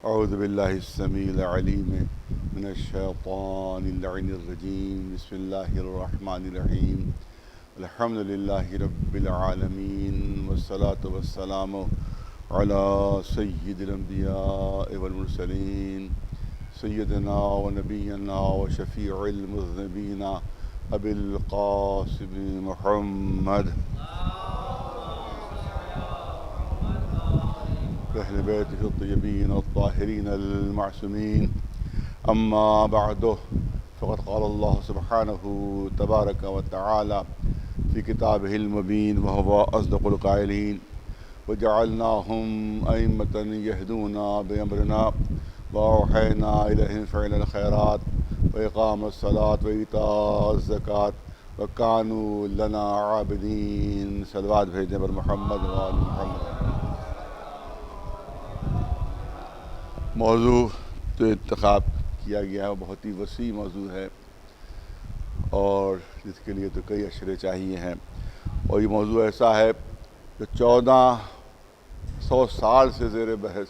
اعوذ باللہ السمیع العلیم من الشیطان اللعین الرجیم بسم اللہ الرحمن الرحیم الحمد للہ رب العالمین والصلاة والسلام علی سید الانبیاء والمرسلین سیدنا و نبینا و شفیع المذنبین ابی القاسم محمد أهل بيته الطيبين الطاهرين المعصومين أما بعد فقد قال الله سبحانه تبارك وتعالى في كتابه المبين وهو أصدق القائلين وجعلناهم أئمة يهدون بأمرنا وأوحينا إليهم فعل الخيرات وإقام الصلاة وإيتاء الزكاة وكانوا لنا عابدين صلوات بھیجنے پر محمد وآل محمد۔ موضوع جو انتخاب کیا گیا ہے وہ بہت ہی وسیع موضوع ہے اور جس کے لیے تو کئی اشرے چاہیے ہیں، اور یہ موضوع ایسا ہے کہ 1400 سال سے زیر بحث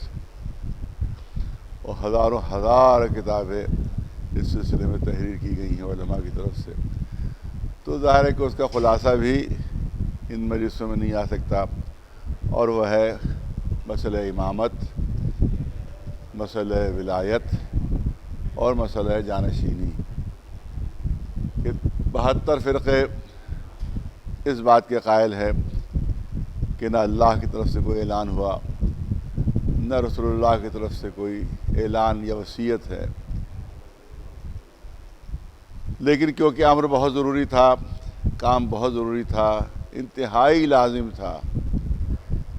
اور ہزاروں ہزار کتابیں اس سلسلے میں تحریر کی گئی ہیں علماء کی طرف سے، تو ظاہر ہے کہ اس کا خلاصہ بھی ان مجلسوں میں نہیں آ سکتا، اور وہ ہے مسئلہ امامت، مسئلہ ولایت اور مسئلہ جانشینی۔ کہ 72 فرقے اس بات کے قائل ہے کہ نہ اللہ کی طرف سے کوئی اعلان ہوا، نہ رسول اللہ کی طرف سے کوئی اعلان یا وصیت ہے، لیکن کیونکہ امر بہت ضروری تھا، کام بہت ضروری تھا، انتہائی لازم تھا،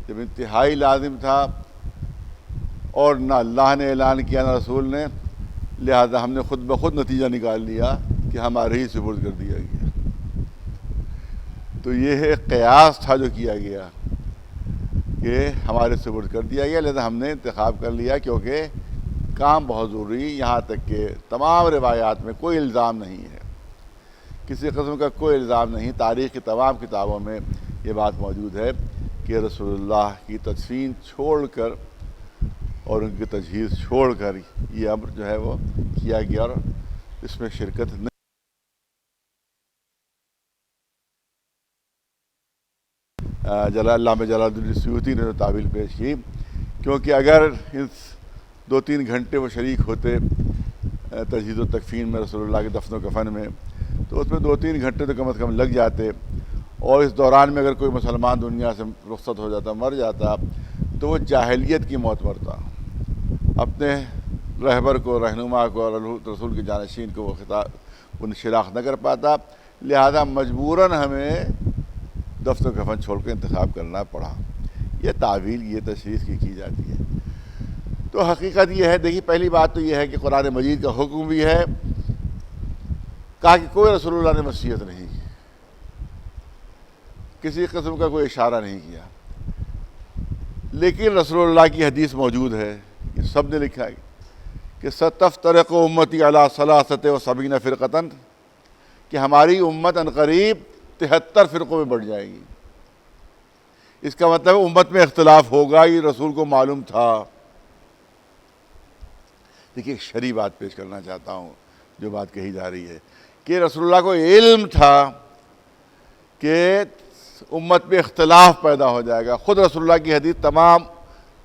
جب انتہائی لازم تھا اور نہ اللہ نے اعلان کیا نہ رسول نے، لہذا ہم نے خود بخود نتیجہ نکال لیا کہ ہمارے ہی سپرد کر دیا گیا۔ تو یہ ایک قیاس تھا جو کیا گیا کہ ہمارے سپرد کر دیا گیا، لہذا ہم نے انتخاب کر لیا، کیونکہ کام بہت ضروری، یہاں تک کہ تمام روایات میں کوئی الزام نہیں ہے، کسی قسم کا کوئی الزام نہیں، تاریخ کی تمام کتابوں میں یہ بات موجود ہے کہ رسول اللہ کی تدفین چھوڑ کر اور ان کی تجہیز چھوڑ کر یہ امر جو ہے وہ کیا گیا، اور اس میں شرکت نہیں۔ علامہ جلال الدین السیوطی نے جو تعویل پیش کی، کیونکہ اگر اس 2-3 گھنٹے وہ شریک ہوتے تجہیز و تکفین میں رسول اللہ کے دفن و کفن میں، تو اس میں 2-3 گھنٹے تو کم از کم لگ جاتے، اور اس دوران میں اگر کوئی مسلمان دنیا سے رخصت ہو جاتا، مر جاتا، تو وہ جاہلیت کی موت مرتا، اپنے رہبر کو، رہنما کو اور رسول کے جانشین کو وہ خطاب ان شناخت نہ کر پاتا، لہذا مجبوراً ہمیں دفن و کفن چھوڑ کے انتخاب کرنا پڑا۔ یہ تعویل، یہ تشریح کی جاتی ہے۔ تو حقیقت یہ ہے، دیکھیے پہلی بات تو یہ ہے کہ قرآن مجید کا حکم بھی ہے، کہا کہ کوئی رسول اللہ نے وصیت نہیں کی، کسی قسم کا کوئی اشارہ نہیں کیا، لیکن رسول اللہ کی حدیث موجود ہے، یہ سب نے لکھا ہے کہ ستفترق امتی علی 73 فرقۃ، کہ ہماری امت عنقریب 73 فرقوں میں بڑھ جائے گی۔ اس کا مطلب امت میں اختلاف ہوگا، یہ رسول کو معلوم تھا۔ دیکھیے ایک شرعی بات پیش کرنا چاہتا ہوں، جو بات کہی جا رہی ہے کہ رسول اللہ کو علم تھا کہ امت میں اختلاف پیدا ہو جائے گا۔ خود رسول اللہ کی حدیث، تمام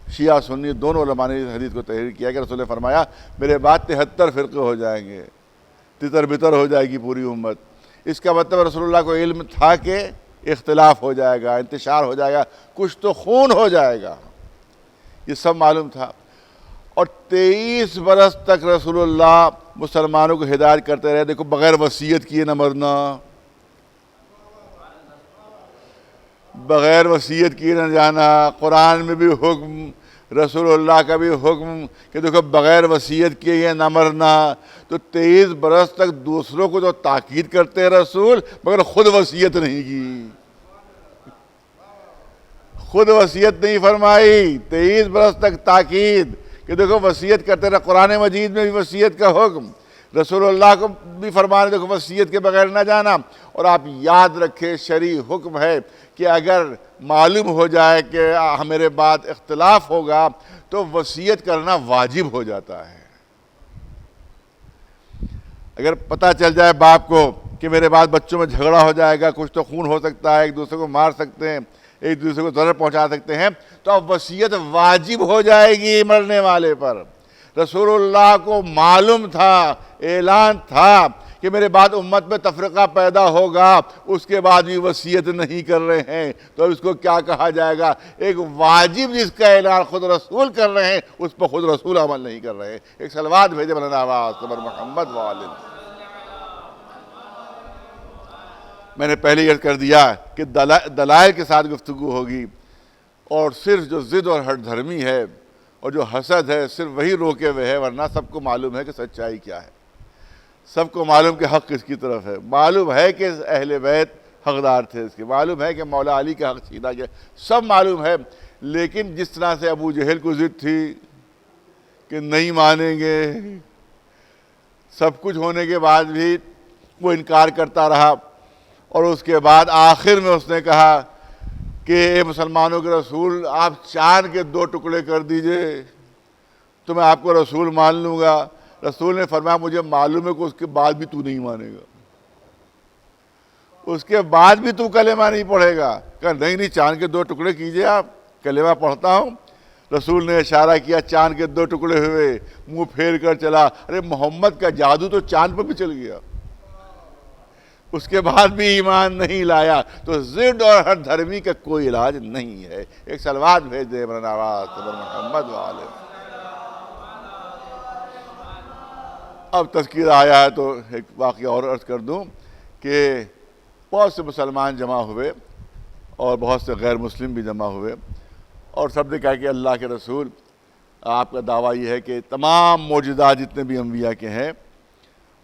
شیعہ سنی دونوں علماء نے اس حدیث کو تحریر کیا کہ رسول نے فرمایا میرے بعد 73 فرقے ہو جائیں گے، تتر بتر ہو جائے گی پوری امت۔ اس کا مطلب رسول اللہ کو علم تھا کہ اختلاف ہو جائے گا، انتشار ہو جائے گا، کچھ تو خون ہو جائے گا، یہ سب معلوم تھا۔ اور 23 برس تک رسول اللہ مسلمانوں کو ہدایت کرتے رہے، دیکھو بغیر وصیت کیے نہ مرنا، بغیر وصیت کیے نہ جانا، قرآن میں بھی حکم، رسول اللہ کا بھی حکم کہ دیکھو بغیر وصیت کیے یہ نہ مرنا۔ تو 23 برس تک دوسروں کو تو تاکید کرتے رسول، مگر خود وصیت نہیں کی، خود وصیت نہیں فرمائی۔ 23 برس تک تاکید کہ دیکھو وصیت کرتے رہے، قرآن مجید میں بھی وصیت کا حکم، رسول اللہ کو بھی فرمانے دیکھو وصیت کے بغیر نہ جانا۔ اور آپ یاد رکھیں شرعی حکم ہے کہ اگر معلوم ہو جائے کہ میرے بعد اختلاف ہوگا تو وصیت کرنا واجب ہو جاتا ہے۔ اگر پتہ چل جائے باپ کو کہ میرے بعد بچوں میں جھگڑا ہو جائے گا، کچھ تو خون ہو سکتا ہے، ایک دوسرے کو مار سکتے ہیں، ایک دوسرے کو ضرر پہنچا سکتے ہیں، تو اب وصیت واجب ہو جائے گی مرنے والے پر۔ رسول اللہ کو معلوم تھا، اعلان تھا کہ میرے بعد امت میں تفرقہ پیدا ہوگا، اس کے بعد بھی وصیت نہیں کر رہے ہیں، تو اب اس کو کیا کہا جائے گا؟ ایک واجب جس کا اعلان خود رسول کر رہے ہیں، اس پر خود رسول عمل نہیں کر رہے ہیں۔ ایک صلوات بھیجے مولانا آواز صبر محمد والد۔ میں نے پہلے یہ کر دیا کہ دلائل کے ساتھ گفتگو ہوگی، اور صرف جو ضد اور ہٹ دھرمی ہے اور جو حسد ہے صرف وہی روکے ہوئے ہے، ورنہ سب کو معلوم ہے کہ سچائی کیا ہے، سب کو معلوم کہ حق کس کی طرف ہے، معلوم ہے کہ اہل بیت حقدار تھے اس کے، معلوم ہے کہ مولا علی کا حق چھینا گیا، سب معلوم ہے۔ لیکن جس طرح سے ابو جہل کو ضد تھی کہ نہیں مانیں گے، سب کچھ ہونے کے بعد بھی وہ انکار کرتا رہا، اور اس کے بعد آخر میں اس نے کہا کہ اے مسلمانوں کے رسول، آپ چاند کے 2 ٹکڑے کر دیجئے تو میں آپ کو رسول مان لوں گا۔ رسول نے فرمایا مجھے معلوم ہے کہ اس کے بعد بھی تو نہیں مانے گا، اس کے بعد بھی تو کلمہ نہیں پڑھے گا۔ کہا نہیں چاند کے 2 ٹکڑے کیجئے، آپ کلمہ پڑھتا ہوں۔ رسول نے اشارہ کیا، چاند کے 2 ٹکڑے ہوئے، منہ پھیر کر چلا۔ ارے محمد کا جادو تو چاند پہ بھی چل گیا، اس کے بعد بھی ایمان نہیں لایا۔ تو ضد اور ہر دھرمی کا کوئی علاج نہیں ہے۔ ایک صلوات بھیج دے مولانا آواز صبر محمد والے۔ اب تذکیرہ آیا ہے تو ایک واقعہ اور عرض کر دوں کہ بہت سے مسلمان جمع ہوئے اور بہت سے غیر مسلم بھی جمع ہوئے، اور سب نے کہا کہ اللہ کے رسول، آپ کا دعویٰ یہ ہے کہ تمام معجزات جتنے بھی انبیاء کے ہیں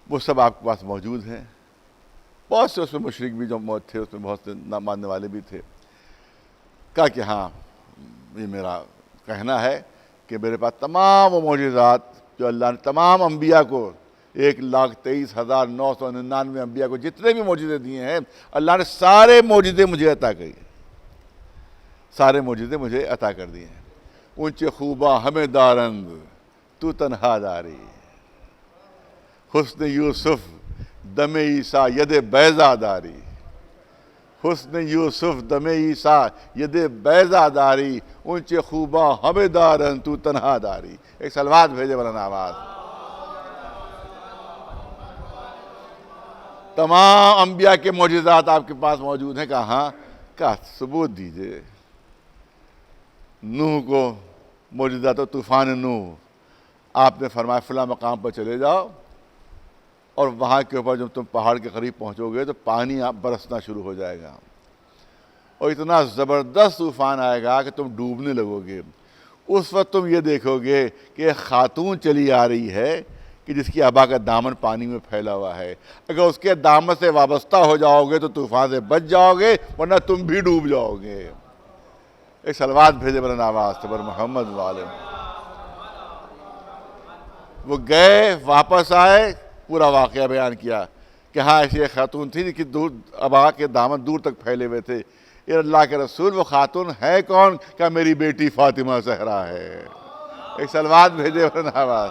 وہ سب آپ کے پاس موجود ہیں۔ بہت سے اس میں مشرک بھی جو موجود تھے، اس میں بہت سے نہ ماننے والے بھی تھے۔ کہا کہ ہاں یہ میرا کہنا ہے کہ میرے پاس تمام وہ معجزات جو اللہ نے تمام انبیاء کو 1,23,999 انبیاء کو جتنے بھی معجزے دیے ہیں، اللہ نے سارے معجزے مجھے عطا کیے، سارے معجزے مجھے عطا کر دیے ہیں۔ اونچے خوباں ہمیں دارند تو تنہا داری، حسن یوسف دم عیسیٰ ید بیضا داری، حسن یوسف دم عیسیٰ ید بیضا داری، اونچے خوباں ہمیں دارند تو تنہا داری۔ ایک صلوات بھیجے مولانا آواز۔ تمام انبیاء کے معجزات آپ کے پاس موجود ہیں۔ کہا ہاں، کہا ثبوت دیجئے۔ نوح کو معجزات و طوفان نوح، آپ نے فرمایا فلاں مقام پر چلے جاؤ، اور وہاں کے اوپر جب تم پہاڑ کے قریب پہنچو گے تو پانی آپ برسنا شروع ہو جائے گا، اور اتنا زبردست طوفان آئے گا کہ تم ڈوبنے لگو گے۔ اس وقت تم یہ دیکھو گے کہ ایک خاتون چلی آ رہی ہے کہ جس کی ابا کا دامن پانی میں پھیلا ہوا ہے۔ اگر اس کے دامن سے وابستہ ہو جاؤ گے تو طوفان سے بچ جاؤ گے، ورنہ تم بھی ڈوب جاؤ گے۔ ایک صلوات بھیجے مولانا آواز صبر محمد والے۔ وہ گئے، واپس آئے، پورا واقعہ بیان کیا کہ ہاں ایسی ایک خاتون تھی جس کی ابا کے دامن دور تک پھیلے ہوئے تھے۔ اے اللہ کے رسول، وہ خاتون ہے کون؟ کہ میری بیٹی فاطمہ زہرا ہے۔ ایک صلوات بھیجے مولانا آواز۔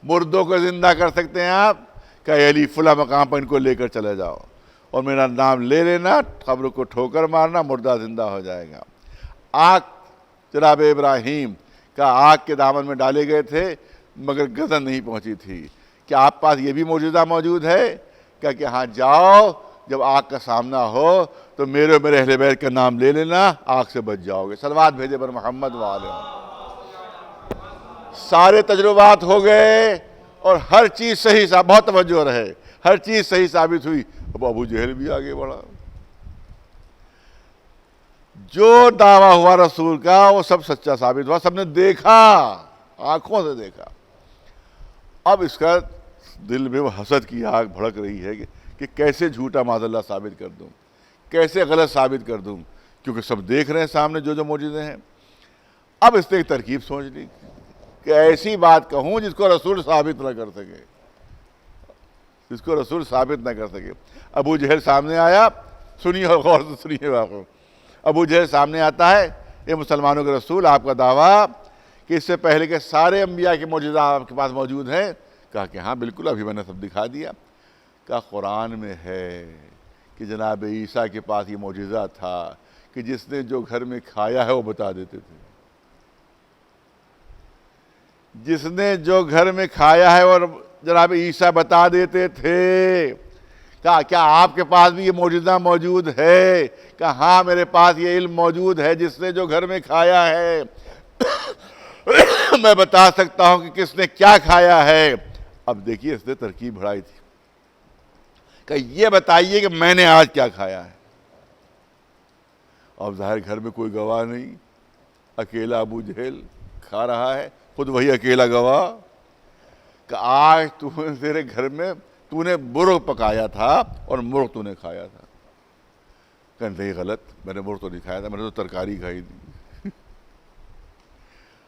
مردوں کو زندہ کر سکتے ہیں آپ؟ کہ علی فلاں مقام پر ان کو لے کر چلے جاؤ اور میرا نام لے لینا، قبر کو ٹھوکر مارنا، مردہ زندہ ہو جائے گا۔ آگ جناب ابراہیم کا آگ کے دامن میں ڈالے گئے تھے مگر گردن نہیں پہنچی تھی۔ کیا آپ پاس یہ بھی معجزہ موجود ہے؟ کہ ہاں جاؤ، جب آگ کا سامنا ہو تو میرے اور میرے اہل بیت کا نام لے لینا، آگ سے بچ جاؤ گے۔ صلوات بھیجے پر محمد وآلہ۔ سارے تجربات ہو گئے اور ہر چیز صحیح ثابت، بہت توجہ رہے، ہر چیز صحیح ثابت ہوئی۔ اب ابو جہل بھی آگے بڑھا، جو دعویٰ ہوا رسول کا وہ سب سچا ثابت ہوا، سب نے دیکھا، آنکھوں سے دیکھا۔ اب اس کا دل میں وہ حسد کی آگ بھڑک رہی ہے کہ کیسے جھوٹا معاذ اللہ ثابت کر دوں، کیسے غلط ثابت کر دوں، کیونکہ سب دیکھ رہے ہیں سامنے جو معجزے ہیں۔ اب اس نے ایک ترکیب سوچ لی کہ ایسی بات کہوں جس کو رسول ثابت نہ کر سکے، جس کو رسول ثابت نہ کر سکے۔ ابو جہل سامنے آیا سنیے اور غور سے سنیے واقعہ۔ ابو جہل سامنے آتا ہے، اے مسلمانوں کے رسول، آپ کا دعویٰ کہ اس سے پہلے کے سارے انبیاء کے معجزات آپ کے پاس موجود ہیں؟ کہا کہ ہاں بالکل، ابھی میں نے سب دکھا دیا۔ کہا قرآن میں ہے کہ جناب عیسیٰ کے پاس یہ معجزہ تھا کہ جس نے جو گھر میں کھایا ہے وہ بتا دیتے تھے، جس نے جو گھر میں کھایا ہے اور جناب عیسیٰ بتا دیتے تھے۔ کہا کیا آپ کے پاس بھی یہ معجزہ موجود ہے؟ کہا ہاں میرے پاس یہ علم موجود ہے، جس نے جو گھر میں کھایا ہے میں بتا سکتا ہوں کہ کس نے کیا کھایا ہے۔ اب دیکھیے اس نے ترکیب بڑھائی تھی کہ یہ بتائیے کہ میں نے آج کیا کھایا ہے۔ اب ظاہر گھر میں کوئی گواہ نہیں، اکیلا ابو جہل کھا رہا ہے، خود وہی اکیلا گواہ کہ آج تیرے گھر میں تو نے مرغ پکایا تھا اور مرغ تو نے کھایا تھا۔ کہ نہیں غلط، میں نے مرغ تو نہیں کھایا تھا، میں نے تو ترکاری کھائی تھی۔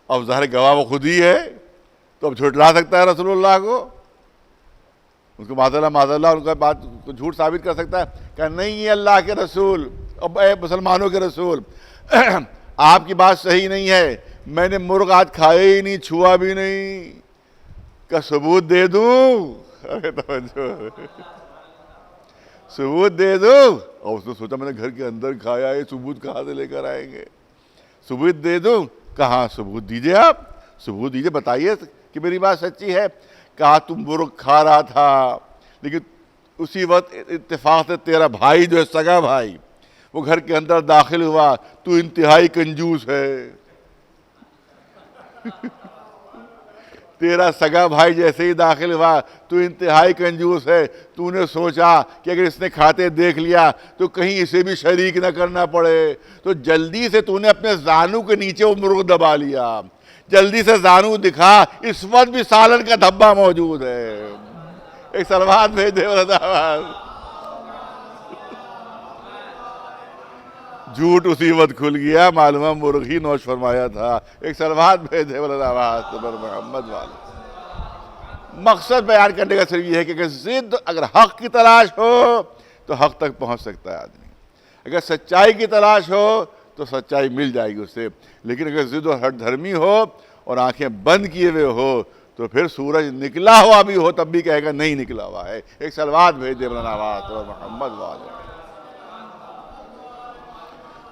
اب ظاہر گواہ وہ خود ہی ہے، تو اب جھٹلا سکتا ہے رسول اللہ کو؟ ان کو معاذ اللہ ان کا بات کو جھوٹ ثابت کر سکتا ہے؟ کہ نہیں یہ اللہ کے رسول، اب اے مسلمانوں کے رسول آپ کی بات صحیح نہیں ہے، میں نے مرغ آج کھایا ہی نہیں، چھوا بھی نہیں۔ کا ثبوت دے دوں؟ ثبوت دے دوں؟ اور اس نے سوچا میں نے گھر کے اندر کھایا ہے، ثبوت کہاں سے لے کر آئیں گے؟ ثبوت دے دوں؟ کہاں ثبوت دیجئے، آپ ثبوت دیجئے، بتائیے کہ میری بات سچی ہے۔ کہا تم مرغ کھا رہا تھا، لیکن اسی وقت اتفاق سے تیرا بھائی جو ہے سگا بھائی وہ گھر کے اندر داخل ہوا، تو انتہائی کنجوس ہے۔ تیرا سگا بھائی جیسے ہی داخل ہوا تو انتہائی کنجوس ہے، تو نے سوچا کہ اگر اس نے کھاتے دیکھ لیا تو کہیں اسے بھی شریک نہ کرنا پڑے، تو جلدی سے تو نے اپنے زانو کے نیچے وہ مرغ دبا لیا، جلدی سے زانو دکھا، اس وقت بھی سالن کا دھبا موجود ہے۔ ایک سلوات بھیج دے جھوٹ اسی وقت کھل گیا، معلومہ مرغ ہی نوش فرمایا تھا۔ ایک سلوات بھیج دے محمد والا۔ مقصد بیان کرنے کا صرف یہ ہے کہ ضد اگر حق کی تلاش ہو تو حق تک پہنچ سکتا ہے آدمی، اگر سچائی کی تلاش ہو تو سچائی مل جائے گی اسے، لیکن اگر ضد و ہٹ دھرمی ہو اور آنکھیں بند کیے ہوئے ہو تو پھر سورج نکلا ہوا بھی ہو تب بھی کہے گا نہیں نکلا ہوا ہے۔ ایک سلوات بھیج دے محمد والا۔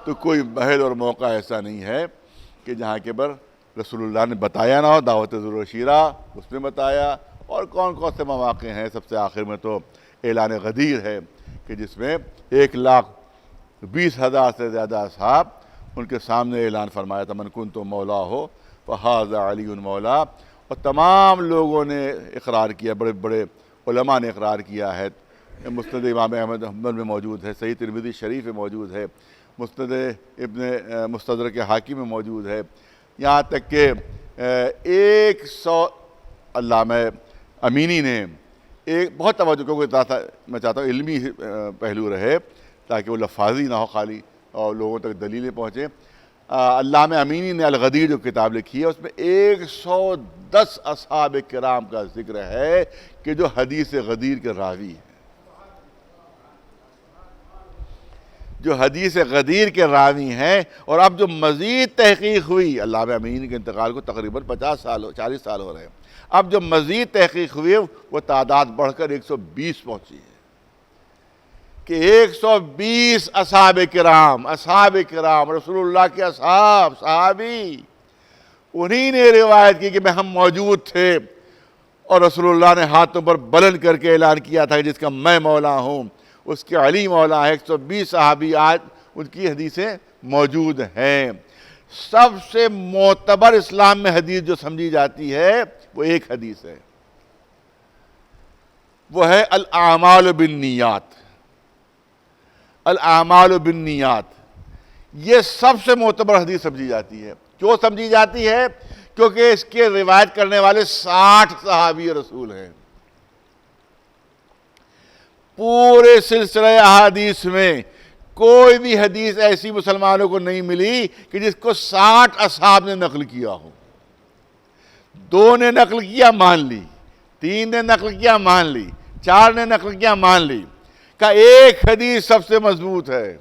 تو کوئی محل اور موقع ایسا نہیں ہے کہ جہاں کے بر رسول اللہ نے بتایا نہ ہو۔ دعوت ذو الشیرہ اس میں بتایا، اور کون کون سے مواقع ہیں، سب سے آخر میں تو اعلان غدیر ہے کہ جس میں 1,20,000 سے زیادہ اصحاب ان کے سامنے اعلان فرمایا تھا، من کنت مولا ہو فہذا علی مولا، اور تمام لوگوں نے اقرار کیا، بڑے بڑے علماء نے اقرار کیا ہے۔ مسند امام احمد حنبل میں موجود ہے، صحیح ترمذی شریف میں موجود ہے، مسند ابن مستدرک حاکم میں موجود ہے، یہاں تک کہ 100 علامہ امینی نے ایک بہت توجہ، کیونکہ میں چاہتا ہوں علمی پہلو رہے تاکہ وہ لفاظی نہ ہو خالی اور لوگوں تک دلیلیں پہنچیں۔ علامہ امینی نے الغدیر جو کتاب لکھی ہے اس میں 110 اصحاب کرام کا ذکر ہے کہ جو حدیث غدیر کے راوی ہیں، جو حدیث غدیر کے راوی ہیں۔ اور اب جو مزید تحقیق ہوئی، علامہ امینی کے انتقال کو تقریباً 40 سال ہو رہے ہیں، اب جو مزید تحقیق ہوئی وہ تعداد بڑھ کر 120 پہنچی ہے، کہ 120 اصحاب کرام رسول اللہ کے صحابی، انہی نے روایت کی کہ میں ہم موجود تھے اور رسول اللہ نے ہاتھوں پر بلند کر کے اعلان کیا تھا کہ جس کا میں مولا ہوں اس کے علی مولا ہے۔ 120 صحابی آج ان کی حدیثیں موجود ہیں۔ سب سے معتبر اسلام میں حدیث جو سمجھی جاتی ہے وہ ایک حدیث ہے، وہ ہے الاعمال بالنیات۔ الاعمال بالنیات یہ سب سے معتبر حدیث سمجھی جاتی ہے۔ کیوں سمجھی جاتی ہے؟ کیونکہ اس کے روایت کرنے والے 60 صحابی رسول ہیں۔ پورے سلسلہ احادیث میں کوئی بھی حدیث ایسی مسلمانوں کو نہیں ملی کہ جس کو 60 اصحاب نے نقل کیا ہو۔ 2 نے نقل کیا مان لی، 3 نے نقل کیا مان لی، 4 نے نقل کیا مان لی، کا ایک حدیث سب سے مضبوط ہے،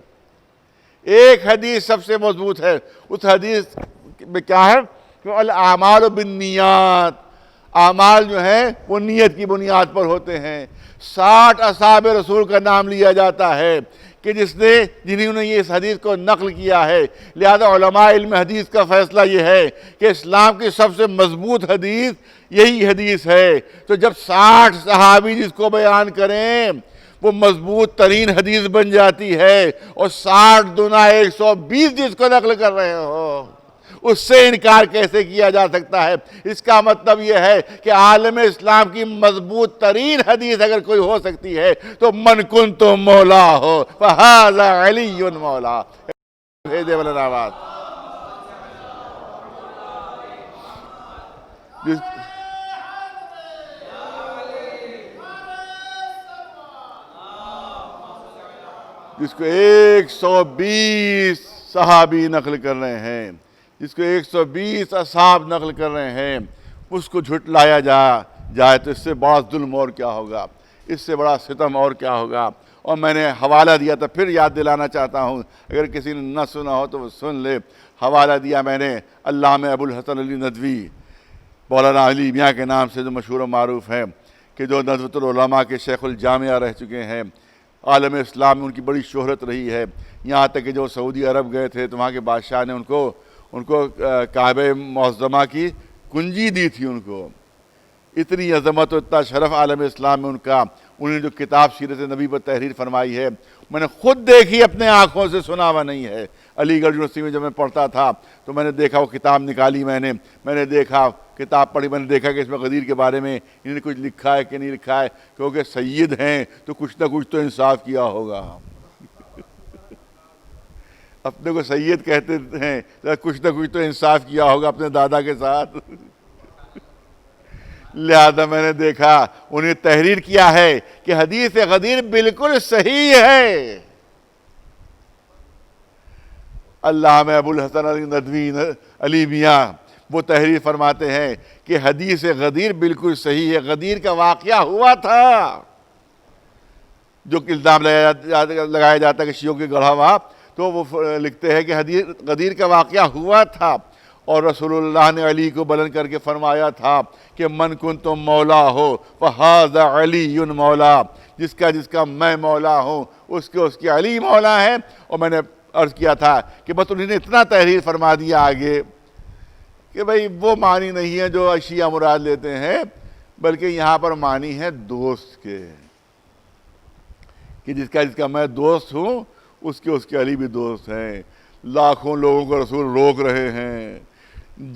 ایک حدیث سب سے مضبوط ہے۔ اس حدیث میں کیا ہے کہ الاعمال بالنیات، اعمال جو ہیں وہ نیت کی بنیاد پر ہوتے ہیں۔ 60 اصحاب رسول کا نام لیا جاتا ہے کہ جنہوں نے یہ اس حدیث کو نقل کیا ہے۔ لہذا علماء علم حدیث کا فیصلہ یہ ہے کہ اسلام کی سب سے مضبوط حدیث یہی حدیث ہے۔ تو جب 60 صحابی جس کو بیان کریں وہ مضبوط ترین حدیث بن جاتی ہے، اور 60 دنا 120 جس کو نقل کر رہے ہو، اس سے انکار کیسے کیا جا سکتا ہے؟ اس کا مطلب یہ ہے کہ عالم اسلام کی مضبوط ترین حدیث اگر کوئی ہو سکتی ہے تو من کنت مولا ہو فہذا علی مولا۔ بھیجے والا آواز جس کو 120 صحابی نقل کر رہے ہیں، جس کو 120 اصحاب نقل کر رہے ہیں، اس کو جھٹلایا جائے تو اس سے بڑا ظلم اور کیا ہوگا، اس سے بڑا ستم اور کیا ہوگا۔ اور میں نے حوالہ دیا تھا، پھر یاد دلانا چاہتا ہوں، اگر کسی نے نہ سنا ہو تو وہ سن لے۔ حوالہ دیا میں نے علامہ ابو الحسن علی ندوی، مولانا علی میاں کے نام سے جو مشہور و معروف ہیں، کہ جو ندوۃ العلماء کے شیخ الجامعہ رہ چکے ہیں۔ عالم اسلام میں ان کی بڑی شہرت رہی ہے، یہاں تک کہ جو سعودی عرب گئے تھے تو وہاں کے بادشاہ نے ان کو کعبہ معظمہ کی کنجی دی تھی ان کو۔ اتنی عظمت و اتنا شرف عالم اسلام میں ان کا۔ انہوں نے جو کتاب سیرت نبی پر تحریر فرمائی ہے، میں نے خود دیکھی، اپنے آنکھوں سے، سنا ہوا نہیں ہے۔ علی گڑھ یونیورسٹی میں جب میں پڑھتا تھا تو میں نے دیکھا، وہ کتاب نکالی میں نے دیکھا، کتاب پڑھی، میں نے دیکھا کہ اس میں غدیر کے بارے میں انہوں نے کچھ لکھا ہے کہ نہیں لکھا ہے، کیونکہ سید ہیں تو کچھ نہ کچھ تو انصاف کیا ہوگا۔ اپنے کو سید کہتے ہیں تو کچھ نہ کچھ تو انصاف کیا ہوگا اپنے دادا کے ساتھ۔ لہذا میں نے دیکھا انہیں تحریر کیا ہے کہ حدیث غدیر بالکل صحیح ہے۔ علامہ ابو الحسن علی ندوی علی میاں وہ تحریر فرماتے ہیں کہ حدیث غدیر بالکل صحیح ہے۔ غدیر کا واقعہ ہوا تھا، جو الزام لگایا جاتا ہے کہ شیعوں کے گڑھا ہوا، تو وہ لکھتے ہیں کہ غدیر کا واقعہ ہوا تھا، اور رسول اللہ نے علی کو بلند کر کے فرمایا تھا کہ من کنت مولا ہو فہذا علی مولا، جس کا میں مولا ہوں اس کے علی مولا ہے۔ اور میں نے عرض کیا تھا کہ بس انہوں نے اتنا تحریر فرما دیا آگے کہ بھئی وہ معنی نہیں ہے جو شیعہ مراد لیتے ہیں، بلکہ یہاں پر معنی ہے دوست کے، کہ جس کا میں دوست ہوں اس کے علی بھی دوست ہیں۔ لاکھوں لوگوں کو رسول روک رہے ہیں،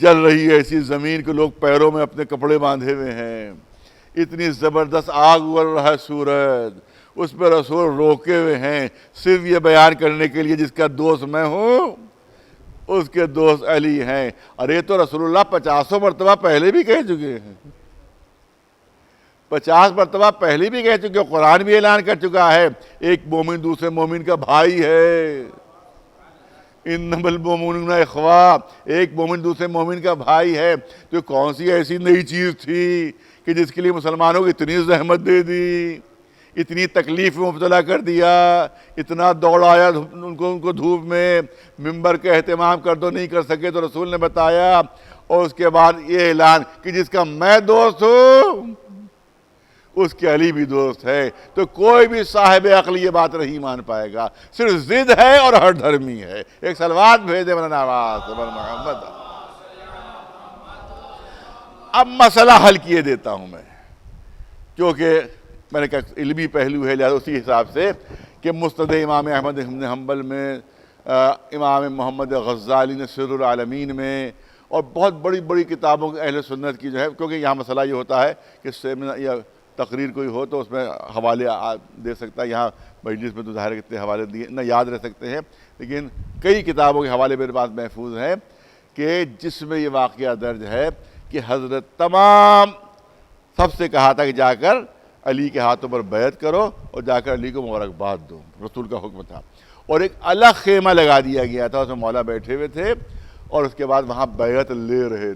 جل رہی ایسی زمین کے لوگ پیروں میں اپنے کپڑے باندھے ہوئے ہیں، اتنی زبردست آگ اگل رہا ہے سورج، اس پہ رسول روکے ہوئے ہیں، صرف یہ بیان کرنے کے لیے جس کا دوست میں ہوں اس کے دوست علی ہیں۔ اور یہ تو رسول اللہ 50 مرتبہ پہلے بھی کہہ چکے ہیں، 50 مرتبہ پہلے بھی کہہ چکے، قرآن بھی اعلان کر چکا ہے ایک مومن دوسرے مومن کا بھائی ہے، انما المؤمنون اخوہ، ایک مومن دوسرے مومن کا بھائی ہے۔ تو کون سی ایسی نئی چیز تھی کہ جس کے لیے مسلمانوں کو اتنی زحمت دے دی، اتنی تکلیف میں مبتلا کر دیا، اتنا دوڑایا ان کو دھوپ میں، ممبر کا اہتمام کر دو، نہیں کر سکے تو رسول نے بتایا، اور اس کے بعد یہ اعلان کہ جس کا میں دوست ہوں اس کے علی بھی دوست ہے۔ تو کوئی بھی صاحب عقل یہ بات نہیں مان پائے گا، صرف ضد ہے اور ہر دھرمی ہے۔ ایک صلوات بھیجے مولانا عباس محمد۔ اب مسئلہ حل کیے دیتا ہوں میں، کیونکہ میں نے کہا علمی پہلو ہے، لہذا اسی حساب سے کہ مسند امام احمد بن حنبل میں، امام محمد غزالی نے سر العالمین میں، اور بہت بڑی بڑی کتابوں اہل سنت کی جو ہے، کیونکہ یہاں مسئلہ یہ ہوتا ہے کہ سیمینار یا تقریر کوئی ہو تو اس میں حوالے دے سکتا ہے، یہاں مجلس میں تو ظاہر کتنے حوالے دیے نہ یاد رہ سکتے ہیں، لیکن کئی کتابوں کے حوالے میرے پاس محفوظ ہیں کہ جس میں یہ واقعہ درج ہے کہ حضرت تمام سب سے کہا تھا کہ جا کر علی کے ہاتھوں پر بیعت کرو اور جا کر علی کو مبارکباد دو، رسول کا حکم تھا۔ اور ایک الگ خیمہ لگا دیا گیا تھا، اس میں مولا بیٹھے ہوئے تھے اور اس کے بعد وہاں بیعت لے رہے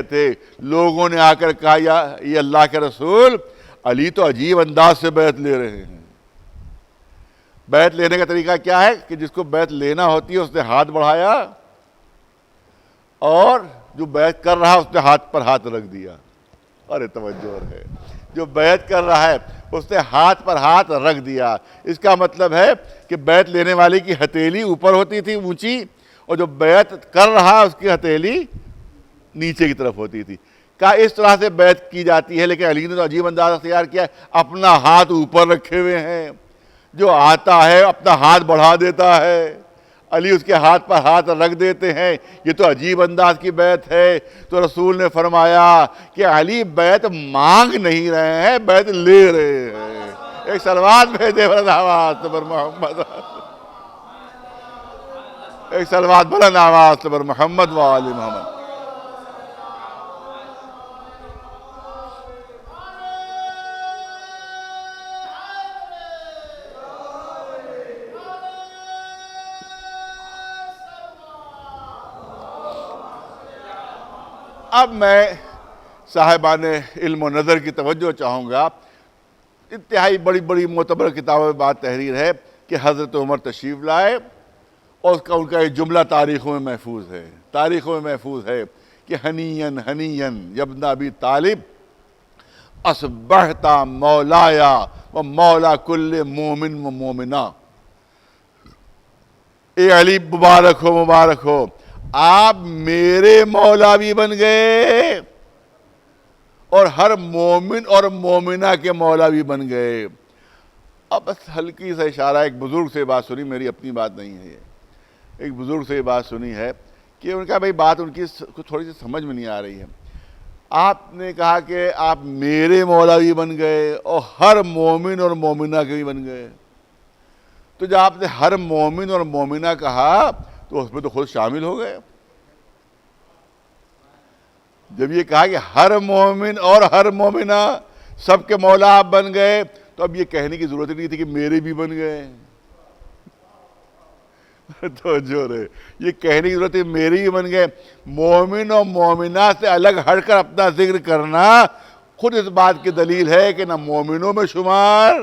تھے۔ لوگوں نے آ کر کہا یا اللہ کے رسول علی تو عجیب انداز سے بیعت لے رہے ہیں. بیعت لینے کا طریقہ کیا ہے کہ جس کو بیعت لینا ہوتی ہے اس نے ہاتھ بڑھایا اور جو بیعت کر رہا اس نے ہاتھ پر ہاتھ رکھ دیا. ارے توجہ ہے, جو بیعت کر رہا ہے اس نے ہاتھ پر ہاتھ رکھ دیا. اس کا مطلب ہے کہ بیعت لینے والے کی ہتھیلی اوپر ہوتی تھی اونچی, اور جو بیعت کر رہا اس کی ہتھیلی نیچے کی طرف ہوتی تھی. کہا اس طرح سے بیعت کی جاتی ہے, لیکن علی نے تو عجیب انداز اختیار کیا ہے, اپنا ہاتھ اوپر رکھے ہوئے ہیں. جو آتا ہے اپنا ہاتھ بڑھا دیتا ہے, علی اس کے ہاتھ پر ہاتھ رکھ دیتے ہیں. یہ تو عجیب انداز کی بیعت ہے. تو رسول نے فرمایا کہ علی بیعت مانگ نہیں رہے ہیں, بیعت لے رہے ہیں. ایک صلوات بھیجے بلند آواز پر محمد, ایک صلوات بلند آواز پر محمد و آل محمد. اب میں صاحبان علم و نظر کی توجہ چاہوں گا. انتہائی بڑی بڑی معتبر کتابوں میں بات تحریر ہے کہ حضرت عمر تشریف لائے, اور ان کا یہ جملہ تاریخوں میں محفوظ ہے, تاریخوں میں محفوظ ہے کہ ہنین ہنین یابن ابی طالب اصبحت مولایا و مولا کل مومن و مومنہ. اے علی مبارک ہو, مبارک ہو, آپ میرے مولا بھی بن گئے اور ہر مومن اور مومنہ کے مولا بھی بن گئے. اب بس ہلکی سا اشارہ, ایک بزرگ سے بات سنی, میری اپنی بات نہیں ہے, ایک بزرگ سے یہ بات سنی ہے کہ ان کا بھائی بات ان کی تھوڑی سی سمجھ میں نہیں آ رہی ہے. آپ نے کہا کہ آپ میرے مولا بھی بن گئے اور ہر مومن اور مومنہ کے بھی بن گئے. تو جب آپ نے ہر مومن اور مومنہ کہا تو اس میں تو خود شامل ہو گئے. جب یہ کہا کہ ہر مومن اور ہر مومنہ سب کے مولا آپ بن گئے, تو اب یہ کہنے کی ضرورت نہیں تھی کہ میرے بھی بن گئے. تو جو رہے یہ کہنے کی ضرورت ہے میرے بھی بن گئے. مومن اور مومنہ سے الگ ہٹ کر اپنا ذکر کرنا خود اس بات کی دلیل ہے کہ نہ مومنوں میں شمار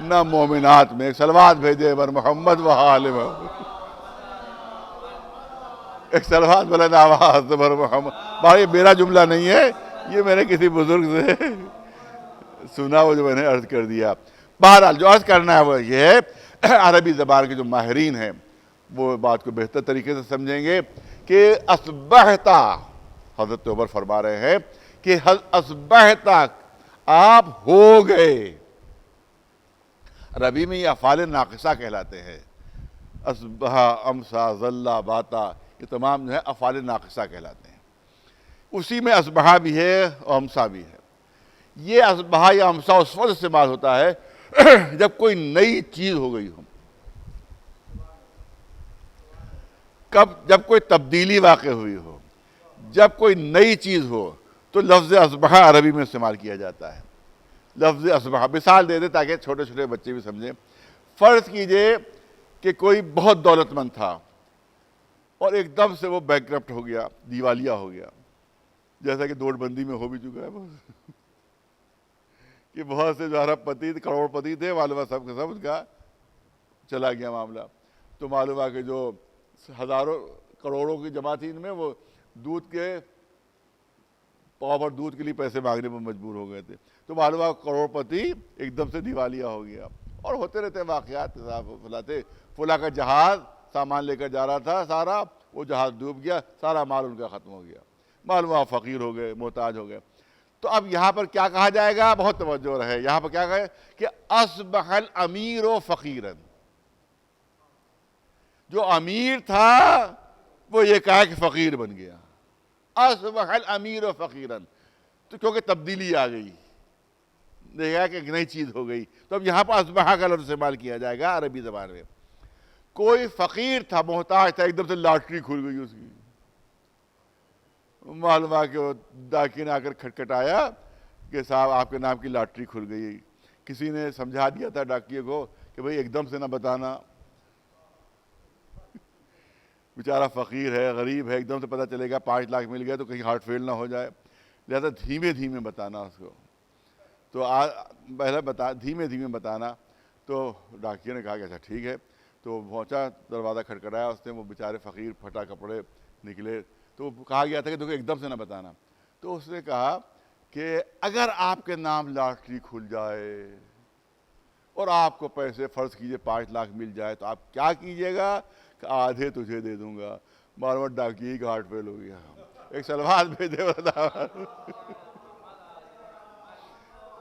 نہ مومنات میں. ایک صلوات بھیجے بر محمد و آل محمد, ایک صلوات بلند آواز بر محمد. بھائی میرا جملہ نہیں ہے, یہ میں نے کسی بزرگ سے سنا, وہ جو میں نے عرض کر دیا. بہرحال جو عرض کرنا ہے وہ یہ ہے, عربی زبان کے جو ماہرین ہیں وہ بات کو بہتر طریقے سے سمجھیں گے کہ اصبحتا, حضرت عمر فرما رہے ہیں کہ اصبحتا آپ ہو گئے. عربی میں یہ افعال ناقصہ کہلاتے ہیں. اصبح, امسا, ظل, باتا, یہ تمام جو ہے افعال ناقصہ کہلاتے ہیں. اسی میں اصبح بھی ہے اور امسا بھی ہے. یہ اصبح یا امسا اس وقت استعمال ہوتا ہے جب کوئی نئی چیز ہو گئی ہو, جب کوئی تبدیلی واقع ہوئی ہو, جب کوئی نئی چیز ہو, تو لفظ اصبح عربی میں استعمال کیا جاتا ہے. لفظ اصبح مثال دے دے تاکہ چھوٹے چھوٹے بچے بھی سمجھیں. فرض کیجئے کہ کوئی بہت دولت مند تھا اور ایک دم سے وہ بینکرپٹ ہو گیا, دیوالیہ ہو گیا, جیسا کہ نوٹ بندی میں ہو بھی چکا ہے کہ بہت سے جو ارب پتی کروڑ پتی تھے, معلوم ہے سب کے سب ان کا چلا گیا معاملہ. تو معلوم ہے کہ جو ہزاروں کروڑوں کی جمع تھی ان میں, وہ دودھ کے پاؤ پر دودھ کے لیے پیسے مانگنے پر مجبور ہو گئے تھے. تو معلوم ہے کروڑ پتی ایک دم سے دیوالیہ ہو گیا. اور ہوتے رہتے واقعات, فلاں کا جہاز سامان لے کر جا رہا تھا سارا, وہ جہاز ڈوب گیا, سارا مال ان کا ختم ہو گیا, معلوم ہے فقیر ہو گئے, محتاج ہو گئے. تو اب یہاں پر کیا کہا جائے گا, بہت توجہ رہے, یہاں پر کیا کہے کہ اصبح الامیر فقیرا. جو امیر تھا وہ یہ کہا کہ فقیر بن گیا. اصبح الامیر فقیرا, تو کیونکہ تبدیلی آ گئی, دیکھا کہ ایک نئی چیز ہو گئی. تو اب یہاں پر اصبح کا لفظ استعمال کیا جائے گا عربی زبان میں. کوئی فقیر تھا, محتاج تھا, ایک دم سے لاٹری کھل گئی اس کی. معلوم ہے کہ وہ ڈاکی نے آ کر کھٹکھٹایا کہ صاحب آپ کے نام کی لاٹری کھل گئی. کسی نے سمجھا دیا تھا ڈاکیے کو کہ بھئی ایک دم سے نہ بتانا, بیچارہ فقیر ہے, غریب ہے, ایک دم سے پتہ چلے گا 5 لاکھ مل گیا تو کہیں ہارٹ فیل نہ ہو جائے, لہذا دھیمے دھیمے بتانا اس کو. تو پہلے دھیمے دھیمے بتانا. تو ڈاکیے نے کہا کہ اچھا ٹھیک ہے. تو وہ پہنچا, دروازہ کھٹکھٹایا اس نے, وہ بیچارے فقیر پھٹا کپڑے نکلے. تو کہا گیا تھا کہ دیکھو ایک دم سے نہ بتانا. تو اس نے کہا کہ اگر آپ کے نام لاٹری کھل جائے اور آپ کو پیسے فرض کیجئے 5 لاکھ مل جائے تو آپ کیا کیجئے گا؟ کہ آدھے تجھے دے دوں گا. بار بار ڈاکیے ہی گھاٹ فیل ہو گیا. ایک سلوات بھیجے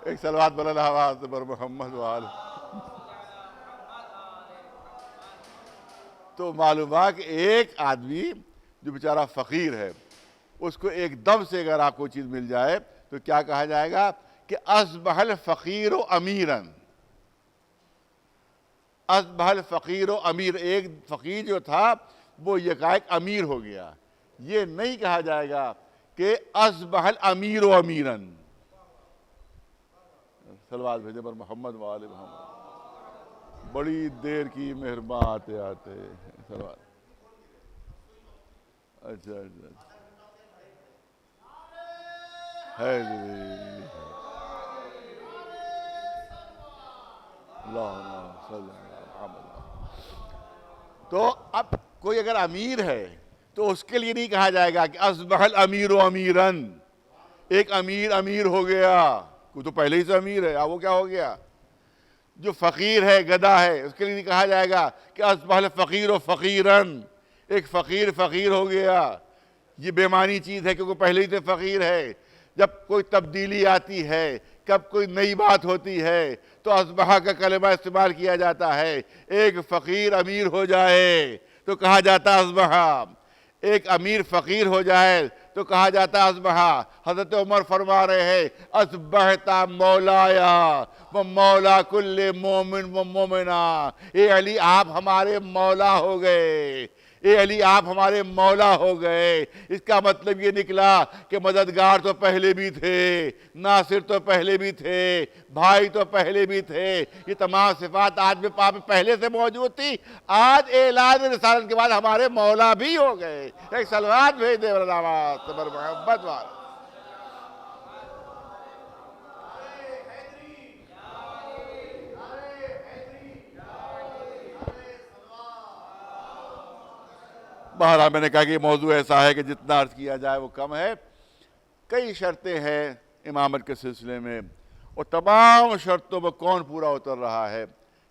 ایک سلوات بلند آواز سے بر محمد وآل. تو معلوم ہوا کہ ایک آدمی جو بیچارہ فقیر ہے اس کو ایک دم سے اگر آپ کو چیز مل جائے تو کیا کہا جائے گا کہ اصبح الفقیر امیراً. اصبح الفقیر امیر, ایک فقیر جو تھا وہ یکایک امیر ہو گیا. یہ نہیں کہا جائے گا کہ اصبح الامیر امیراً. صلوات بھیجے پر محمد وآل محمد. بڑی دیر کی مہربان آتے آتے صلوات. اچھا تو اب کوئی اگر امیر ہے تو اس کے لیے نہیں کہا جائے گا کہ اصبح الامیر امیراً, ایک امیر امیر ہو گیا. کوئی تو پہلے ہی سے امیر ہے, وہ کیا ہو گیا؟ جو فقیر ہے, گدھا ہے, اس کے لیے نہیں کہا جائے گا کہ اصبح الفقیر فقیراً, ایک فقیر فقیر ہو گیا. یہ بے معنی چیز ہے کیونکہ پہلے ہی سے فقیر ہے. جب کوئی تبدیلی آتی ہے, کب کوئی نئی بات ہوتی ہے تو اصبح کا کلمہ استعمال کیا جاتا ہے. ایک فقیر امیر ہو جائے تو کہا جاتا اصبح, ایک امیر فقیر ہو جائے تو کہا جاتا اصبح. حضرت عمر فرما رہے ہیں اصبحت مولایا و مولا کل مومن و مومنہ. اے علی آپ ہمارے مولا ہو گئے, اے علی آپ ہمارے مولا ہو گئے. اس کا مطلب یہ نکلا کہ مددگار تو پہلے بھی تھے, ناصر تو پہلے بھی تھے, بھائی تو پہلے بھی تھے. یہ تمام صفات آج بھی پہلے سے موجود تھی. آج اعلان رسالت کے بعد ہمارے مولا بھی ہو گئے. ایک صلوات بھیج دے محمد والا. بہرحال میں نے کہا کہ یہ موضوع ایسا ہے کہ جتنا عرض کیا جائے وہ کم ہے. کئی شرطیں ہیں امامت کے سلسلے میں, اور تمام شرطوں پر کون پورا اتر رہا ہے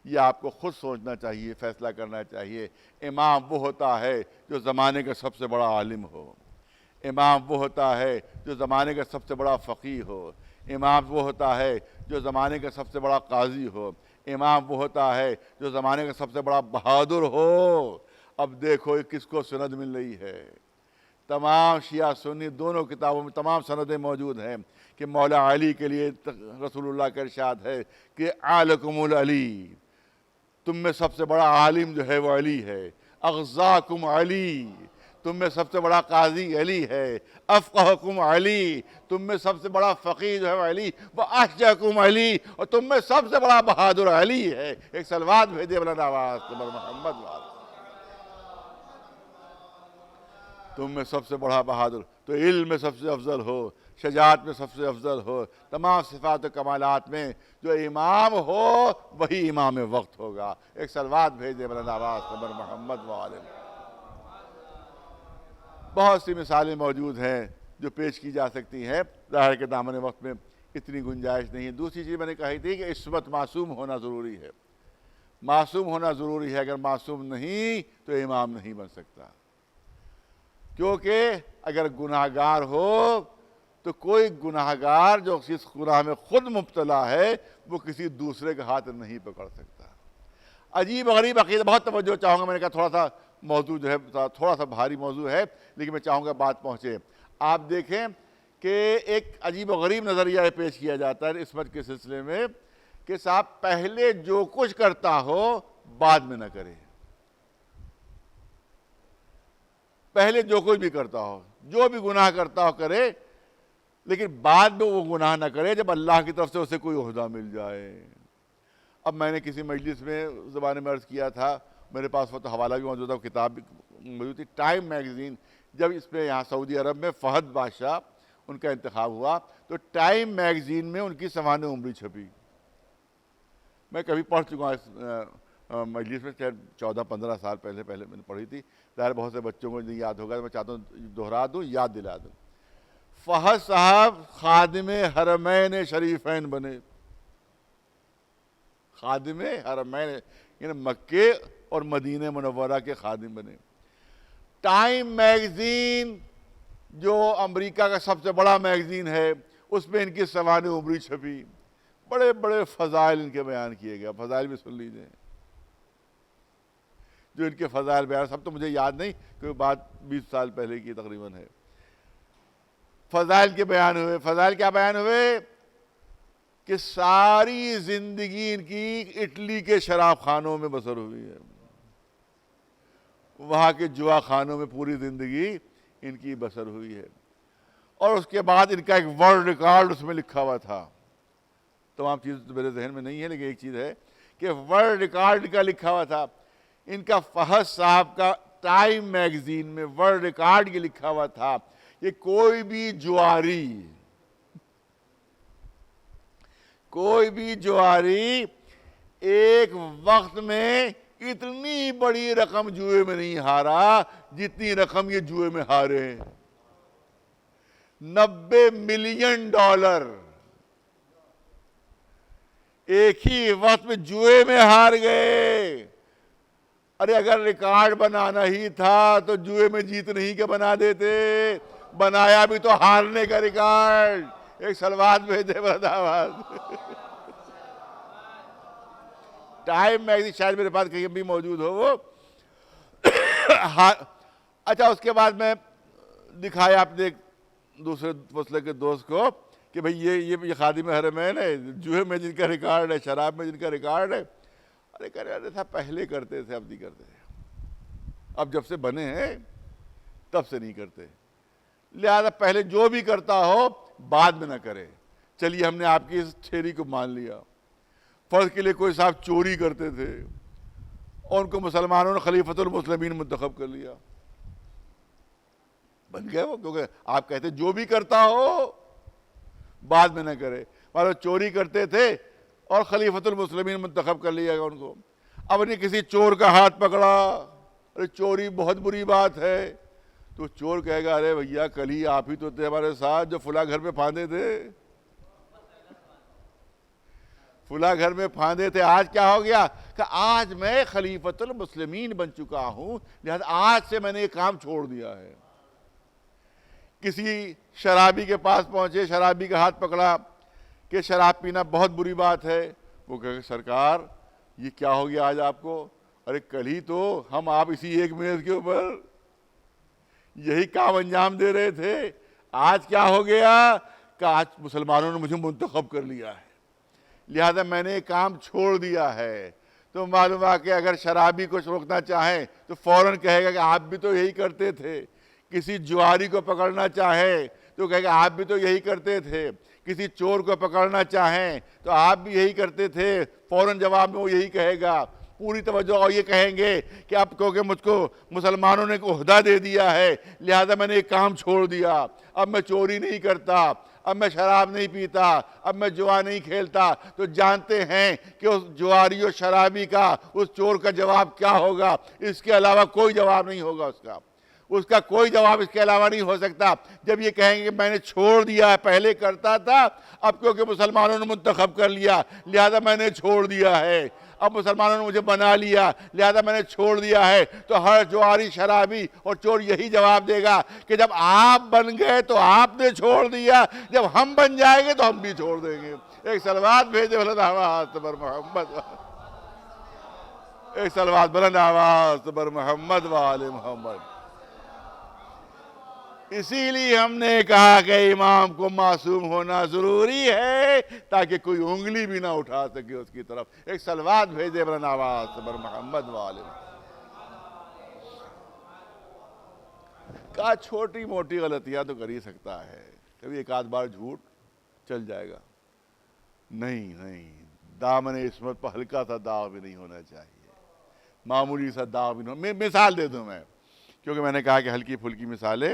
یہ آپ کو خود سوچنا چاہیے, فیصلہ کرنا چاہیے. امام وہ ہوتا ہے جو زمانے کا سب سے بڑا عالم ہو. امام وہ ہوتا ہے جو زمانے کا سب سے بڑا فقیہ ہو. امام وہ ہوتا ہے جو زمانے کا سب سے بڑا قاضی ہو. امام وہ ہوتا ہے جو زمانے کا سب سے بڑا بہادر ہو. اب دیکھو کس کو سند مل رہی ہے. تمام شیعہ سنی دونوں کتابوں میں تمام سندیں موجود ہیں کہ مولا علی کے لیے رسول اللہ کا ارشاد ہے کہ عالکم العلی, تم میں سب سے بڑا عالم جو ہے وہ علی ہے. اغزاکم علی, تم میں سب سے بڑا قاضی علی ہے. افقہکم علی, تم میں سب سے بڑا فقیہ جو ہے وہ علی. واشجعکم علی, اور تم میں سب سے بڑا بہادر علی ہے. ایک صلوات بھیجے بلند آواز سے محمد وآل. تم میں سب سے بڑا بہادر تو علم میں سب سے افضل ہو, شجاعت میں سب سے افضل ہو, تمام صفات و کمالات میں جو امام ہو وہی امام وقت ہوگا. ایک صلوات بھیجے بلند آواز سے محمد وآل. بہت سی مثالیں موجود ہیں جو پیش کی جا سکتی ہیں. ظاہر کے دامن وقت میں اتنی گنجائش نہیں ہے. دوسری چیز میں نے کہی تھی کہ عصمت, معصوم ہونا ضروری ہے. معصوم ہونا ضروری ہے. اگر معصوم نہیں تو امام نہیں بن سکتا, کیونکہ اگر گناہگار ہو تو کوئی گناہگار جو اس گناہ میں خود مبتلا ہے وہ کسی دوسرے کا ہاتھ نہیں پکڑ سکتا. عجیب غریب عقیدہ, بہت توجہ چاہوں گا. میں نے کہا تھوڑا سا موضوع جو ہے تھوڑا سا بھاری موضوع ہے, لیکن میں چاہوں گا بات پہنچے. آپ دیکھیں کہ ایک عجیب و غریب نظریہ پیش کیا جاتا ہے عصمت کے سلسلے میں کہ صاحب پہلے جو کچھ کرتا ہو بعد میں نہ کرے. پہلے جو کچھ بھی کرتا ہو, جو بھی گناہ کرتا ہو کرے, لیکن بعد میں وہ گناہ نہ کرے جب اللہ کی طرف سے اسے کوئی عہدہ مل جائے. اب میں نے کسی مجلس میں زبان میں عرض کیا تھا, میرے پاس وہ تو حوالہ بھی موجود تھا, کتاب بھی موجود تھی, ٹائم میگزین. جب اس میں یہاں سعودی عرب میں فہد بادشاہ ان کا انتخاب ہوا تو ٹائم میگزین میں ان کی سوانح عمری چھپی. میں کبھی پڑھ چکا ہوں اس مجلس میں، شاید 14-15 سال پہلے میں نے پڑھی تھی. ظاہر بہت سے بچوں کو نہیں یاد ہوگا، میں چاہتا ہوں دہرا دوں، یاد دلا دوں. فہد صاحب خادم حرمین شریفین بنے. خادم حرمین یعنی مکے اور مدینہ منورہ کے خادم بنے. ٹائم میگزین جو امریکہ کا سب سے بڑا میگزین ہے، اس میں ان کی سوانح عمری چھپی. بڑے بڑے فضائل ان کے بیان کیے گئے. فضائل بھی سن لیجئے جو ان کے فضائل بیان، سب تو مجھے یاد نہیں کیونکہ بات 20 سال پہلے کی تقریباً ہے. فضائل کے بیان ہوئے. فضائل کیا بیان ہوئے؟ کہ ساری زندگی ان کی اٹلی کے شراب خانوں میں بسر ہوئی ہے. وہاں کے جوا خانوں میں پوری زندگی ان کی بسر ہوئی ہے. اور اس کے بعد ان کا ایک ورلڈ ریکارڈ اس میں لکھا ہوا تھا. تمام چیز تو میرے ذہن میں نہیں ہے، لیکن ایک چیز ہے کہ ورلڈ ریکارڈ کا لکھا ہوا تھا. ان کا فہد صاحب کا ٹائم میگزین میں ورلڈ ریکارڈ کے لکھا ہوا تھا کہ کوئی بھی جواری ایک وقت میں اتنی بڑی رقم جوئے میں نہیں ہارا جتنی رقم یہ جوئے میں ہارے ہیں. $90 ملین ایک ہی وقت میں جوئے میں ہار گئے. ارے اگر ریکارڈ بنانا ہی تھا تو جوئے میں جیت نہیں کہ بنا دیتے. بنایا بھی تو ہارنے کا ریکارڈ. ایک سلوات بھیجے برادر. ٹائم میگزین شاید میرے پاس کہیں بھی موجود ہو وہ. اچھا اس کے بعد میں دکھایا اپنے ایک دوسرے مسلک کے دوست کو کہ بھئی یہ خادم حرمین ہے، جوئے میں جن کا ریکارڈ ہے، شراب میں جن کا ریکارڈ ہے. ارے کہہ رہے تھا پہلے کرتے تھے، اب نہیں کرتے. اب جب سے بنے ہیں تب سے نہیں کرتے. لہذا پہلے جو بھی کرتا ہو بعد میں نہ کرے. چلیے ہم نے آپ کی اس تھیوری کو مان لیا. فرض کے لیے کوئی صاحب چوری کرتے تھے اور ان کو مسلمانوں نے خلیفۃ المسلمین منتخب کر لیا، بن گئے وہ. کیونکہ آپ کہتے جو بھی کرتا ہو بعد میں نہ کرے. مانو چوری کرتے تھے اور خلیفۃ المسلمین منتخب کر لیا گا ان کو. اب نے کسی چور کا ہاتھ پکڑا، ارے چوری بہت بری بات ہے، تو چور کہے گا ارے بھیا کل ہی آپ ہی تو تھے ہمارے ساتھ جو فلاں گھر میں پھاندے تھے. فلاں گھر میں پھاندے تھے. آج کیا ہو گیا کہ آج میں خلیفۃ المسلمین بن چکا ہوں، لہذا آج سے میں نے یہ کام چھوڑ دیا ہے. کسی شرابی کے پاس پہنچے، شرابی کا ہاتھ پکڑا کہ شراب پینا بہت بری بات ہے. وہ کہے سرکار یہ کیا ہو گیا آج آپ کو؟ ارے کل ہی تو ہم آپ اسی ایک میز کے اوپر یہی کام انجام دے رہے تھے. آج کیا ہو گیا کہ آج مسلمانوں نے مجھے منتخب کر لیا ہے، لہذا میں نے یہ کام چھوڑ دیا ہے. تو معلوم ہے کہ اگر شرابی کو روکنا چاہیں تو فوراً کہے گا کہ آپ بھی تو یہی کرتے تھے. کسی جواری کو پکڑنا چاہے تو کہے گا آپ بھی تو یہی کرتے تھے. کسی چور کو پکڑنا چاہیں تو آپ بھی یہی کرتے تھے. فوراً جواب میں وہ یہی کہے گا. پوری توجہ اور یہ کہیں گے کہ اب کیونکہ مجھ کو مسلمانوں نے عہدہ دے دیا ہے لہذا میں نے ایک کام چھوڑ دیا. اب میں چوری نہیں کرتا، اب میں شراب نہیں پیتا، اب میں جوا نہیں کھیلتا. تو جانتے ہیں کہ اس جواری و شرابی کا، اس چور کا جواب کیا ہوگا. اس کے علاوہ کوئی جواب نہیں ہوگا. اس کا کوئی جواب اس کے علاوہ نہیں ہو سکتا. جب یہ کہیں گے میں نے چھوڑ دیا ہے، پہلے کرتا تھا اب کیونکہ مسلمانوں نے منتخب کر لیا لہذا میں نے چھوڑ دیا ہے. اب مسلمانوں نے مجھے بنا لیا لہذا میں نے چھوڑ دیا ہے. تو ہر جواری شرابی اور چور یہی جواب دے گا کہ جب آپ بن گئے تو آپ نے چھوڑ دیا، جب ہم بن جائیں گے تو ہم بھی چھوڑ دیں گے. ایک صلوات بھیجے بلند آواز پر محمد، ایک صلوات بلند آواز پر محمد وآل محمد. اسی لیے ہم نے کہا کہ امام کو معصوم ہونا ضروری ہے تاکہ کوئی انگلی بھی نہ اٹھا سکے اس کی طرف. ایک صلوات بھیجے بلند آواز پر محمد وآلہ. کہا چھوٹی موٹی غلطیاں تو کر ہی سکتا ہے، کبھی ایک آدھ بار جھوٹ چل جائے گا. نہیں دامن عصمت پر ہلکا سا داغ بھی نہیں ہونا چاہیے، معمولی سا داغ بھی نہیں. مثال دے دوں میں، کیونکہ میں نے کہا کہ ہلکی پھلکی مثالیں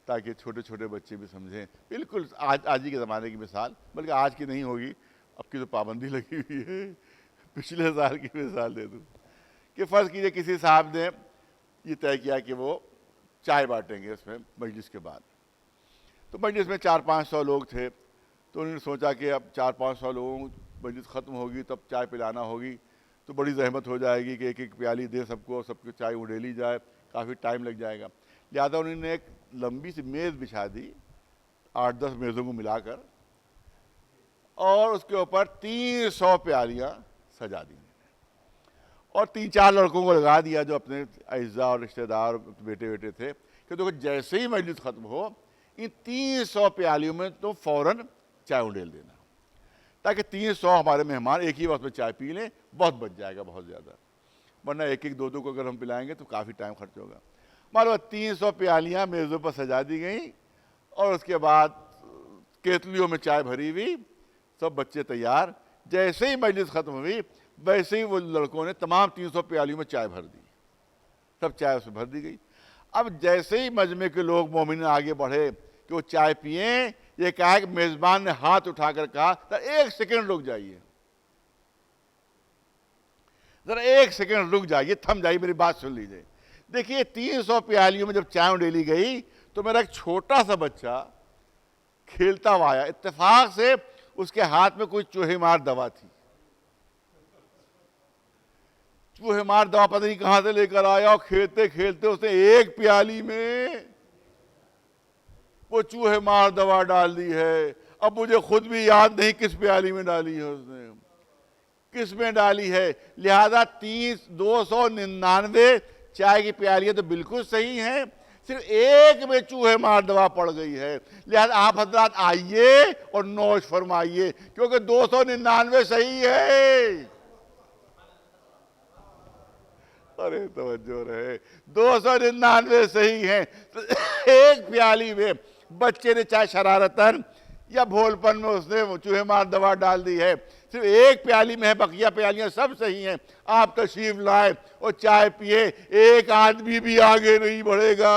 تاکہ چھوٹے چھوٹے بچے بھی سمجھیں. بالکل آج ہی کے زمانے کی مثال، بلکہ آج کی نہیں ہوگی، اب کی تو پابندی لگی ہوئی ہے. پچھلے سال کی مثال دے دوں کہ فرض کیجئے کسی صاحب نے یہ طے کیا کہ وہ چائے بانٹیں گے اس میں مجلس کے بعد. تو مجلس میں 400-500 لوگ تھے، تو انہوں نے سوچا کہ اب 400-500 لوگوں مجلس ختم ہوگی تب چائے پلانا ہوگی، تو بڑی زحمت ہو جائے گی کہ ایک ایک پیالی دے سب کو چائے اڈیلی جائے، کافی ٹائم لگ جائے گا. لہٰذا انہوں نے ایک لمبی سی میز بچھا دی 8-10 میزوں کو ملا کر، اور اس کے اوپر 300 پیالیاں سجا دی، اور 3-4 لڑکوں کو لگا دیا جو اپنے اعزاء اور رشتہ دار بیٹے تھے کہ دیکھو جیسے ہی مجلس ختم ہو ان 300 پیالیوں میں تو فوراً چائے اڈیل دینا، تاکہ 300 ہمارے مہمان ایک ہی وقت میں چائے پی لیں. بہت بچ جائے گا، بہت زیادہ، ورنہ ایک ایک دو کو اگر ہم پلائیں گے تو کافی ٹائم خرچ ہوگا. معلوم 300 پیالیاں میزوں پر سجا دی گئیں، اور اس کے بعد کیتلیوں میں چائے بھری ہوئی، سب بچے تیار. جیسے ہی مجلس ختم ہوئی ویسے ہی وہ لڑکوں نے تمام 300 پیالیوں میں چائے بھر دی، سب چائے اس میں بھر دی گئی. اب جیسے ہی مجمع کے لوگ مومن آگے بڑھے کہ وہ چائے پئیں، یہ کہا کہ میزبان نے ہاتھ اٹھا کر کہا ایک سیکنڈ رک جائیے، ذرا ایک سیکنڈ رک جائیے، تھم جائیے، میری بات سن لیجیے. دیکھیے 300 پیالیوں میں جب چائے اڈیلی گئی تو میرا ایک چھوٹا سا بچہ کھیلتا ہوا آیا، اتفاق سے اس کے ہاتھ میں کوئی چوہے مار دوا تھی. چوہے مار دوا پتہ نہیں کہاں سے لے کر آیا، اور کھیلتے کھیلتے اس نے ایک پیالی میں وہ چوہے مار دوا ڈال دی ہے. اب مجھے خود بھی یاد نہیں کس پیالی میں ڈالی ہے اس نے، کس میں ڈالی ہے. لہذا 299 چائے کی پیالیاں تو بالکل صحیح ہیں، صرف ایک میں چوہے مار دوا پڑ گئی ہے. لہذا آپ حضرات آئیے اور نوش فرمائیے، کیونکہ 299 صحیح ہے. ارے توجہ رہے، 299 صحیح ہیں. ایک پیالی میں بچے نے چاہے شرارتاً یا بھول پن میں اس نے چوہے مار دوا ڈال دی ہے، صرف ایک پیالی میں ہے، بقیہ پیالیاں سب صحیح ہیں. آپ تشریف لائیں اور چائے پیئے، ایک آدمی بھی آگے نہیں بڑھے گا.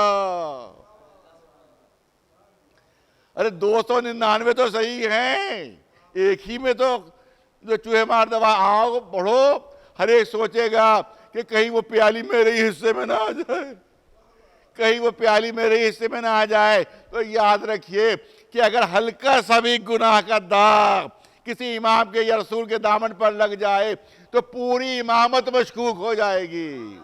ارے 299 تو صحیح ہیں، ایک ہی میں تو جو چوہے مار دوا. آؤ بڑھو، ہر ایک سوچے گا کہ کہیں وہ پیالی میرے ہی حصے میں نہ آ جائے، کہیں وہ پیالی میرے حصے میں نہ آ جائے. تو یاد رکھیے کہ اگر ہلکا سا بھی گناہ کا داغ کسی امام کے یا رسول کے دامن پر لگ جائے تو پوری امامت مشکوک ہو جائے گی،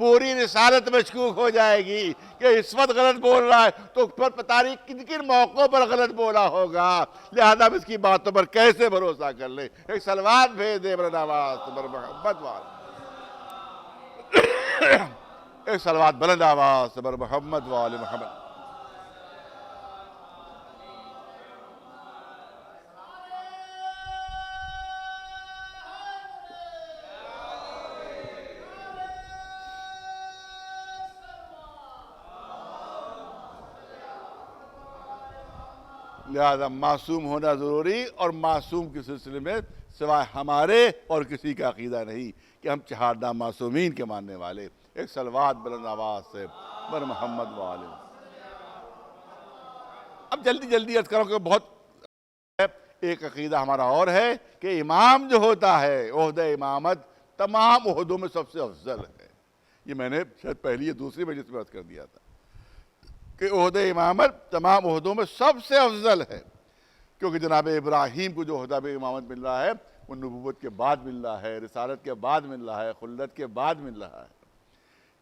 پوری رسالت مشکوک ہو جائے گی کہ اس وقت غلط بول رہا ہے تو پتہ نہیں کن کن موقعوں پر غلط بولا ہوگا. لہذا اس کی باتوں پر کیسے بھروسہ کر لیں. ایک صلوات بھیج دے بر نواز بر محمد وال، ایک صلوات بلند آواز سے بر محمد وآل محمد. لہذا معصوم ہونا ضروری، اور معصوم کے سلسلے میں سوائے ہمارے اور کسی کا عقیدہ نہیں کہ ہم چہاردہ معصومین کے ماننے والے. ایک صلوات بلند آواز سے بر محمد وآلہ. اب جلدی عرض کروں کہ بہت ایک عقیدہ ہمارا اور ہے کہ امام جو ہوتا ہے عہدہ امامت تمام عہدوں میں سب سے افضل ہے. یہ میں نے شاید پہلی یا دوسری مجلس میں عرض کر دیا تھا کہ عہدہ امامت تمام عہدوں میں سب سے افضل ہے، کیونکہ جناب ابراہیم کو جو عہدہ امامت مل رہا ہے وہ نبوت کے بعد مل رہا ہے، رسالت کے بعد مل رہا ہے، خلت کے بعد مل رہا ہے.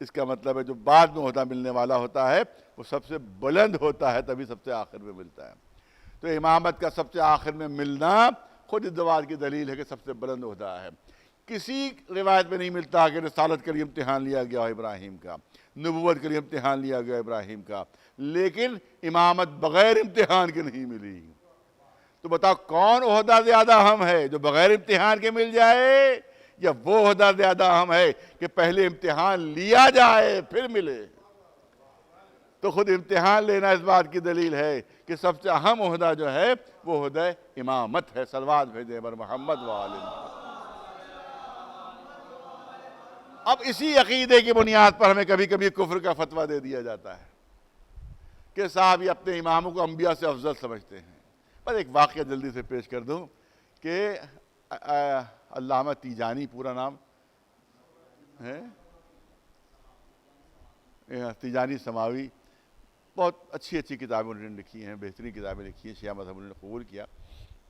اس کا مطلب ہے جو بعد میں عہدہ ملنے والا ہوتا ہے وہ سب سے بلند ہوتا ہے، تبھی سب سے آخر میں ملتا ہے. تو امامت کا سب سے آخر میں ملنا خود اس بات کی دلیل ہے کہ سب سے بلند عہدہ ہے. کسی روایت میں نہیں ملتا کہ رسالت کے لیے امتحان لیا گیا ابراہیم کا، نبوت کے لیے امتحان لیا گیا ابراہیم کا، لیکن امامت بغیر امتحان کے نہیں ملی. تو بتاؤ کون عہدہ زیادہ اہم ہے، جو بغیر امتحان کے مل جائے، یا وہ عہدہ زیادہ اہم ہے کہ پہلے امتحان لیا جائے پھر ملے؟ تو خود امتحان لینا اس بات کی دلیل ہے کہ سب سے اہم عہدہ جو ہے وہ عہدہ امامت ہے. صلوات بھیجیں بر محمد وآلہ. اب اسی عقیدے کی بنیاد پر ہمیں کبھی کبھی کفر کا فتویٰ دے دیا جاتا ہے کہ صاحب یہ اپنے اماموں کو انبیاء سے افضل سمجھتے ہیں۔ بس ایک واقعہ جلدی سے پیش کر دوں کہ علامہ تیجانی پورا نام ہے تیجانی سماوی، بہت اچھی اچھی کتابیں انہوں نے لکھی ہیں، بہترین کتابیں لکھی ہیں، شیعہ مذہب انہوں نے قبول کیا۔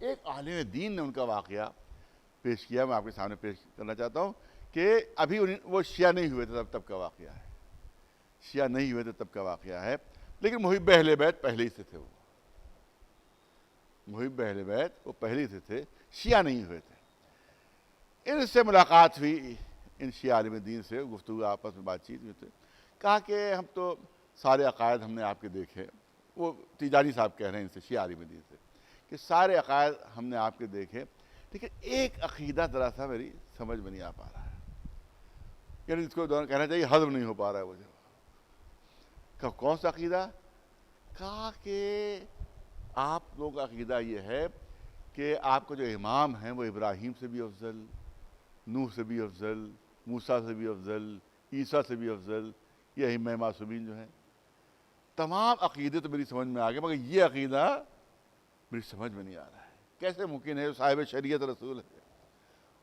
ایک عالم دین نے ان کا واقعہ پیش کیا، میں آپ کے سامنے پیش کرنا چاہتا ہوں کہ ابھی وہ شیعہ نہیں ہوئے تھے تب کا واقعہ ہے، شیعہ نہیں ہوئے تھے تب کا واقعہ ہے، لیکن محب اہل بیت پہلے ہی سے تھے، وہ محب اہل بیت وہ پہلے ہی سے تھے، شیعہ نہیں ہوئے تھے۔ ان سے ملاقات ہوئی، ان شیعہ عالم دین سے گفتگو آپس میں بات چیت ہوئی تھی، کہا کہ ہم تو سارے عقائد ہم نے آپ کے دیکھے، وہ تیجانی صاحب کہہ رہے ہیں ان سے، شیعہ عالم دین سے، کہ سارے عقائد ہم نے آپ کے دیکھے، لیکن ایک عقیدہ ذرا سا میری سمجھ میں نہیں آ پا رہا ہے، یعنی اس کو کہنا چاہیے ہضم نہیں ہو پا رہا ہے مجھے۔ کہ کون سا عقیدہ؟ کہا کہ آپ لوگوں کا عقیدہ یہ ہے کہ آپ کا جو امام ہیں وہ ابراہیم سے بھی افضل، نوح سے بھی افضل، موسیٰ سے بھی افضل، عیسیٰ سے بھی افضل، یہ ائمہ معصومین جو ہیں۔ تمام عقیدے تو میری سمجھ میں آ گئے، مگر یہ عقیدہ میری سمجھ میں نہیں آ رہا ہے، کیسے ممکن ہے صاحب شریعت رسول ہے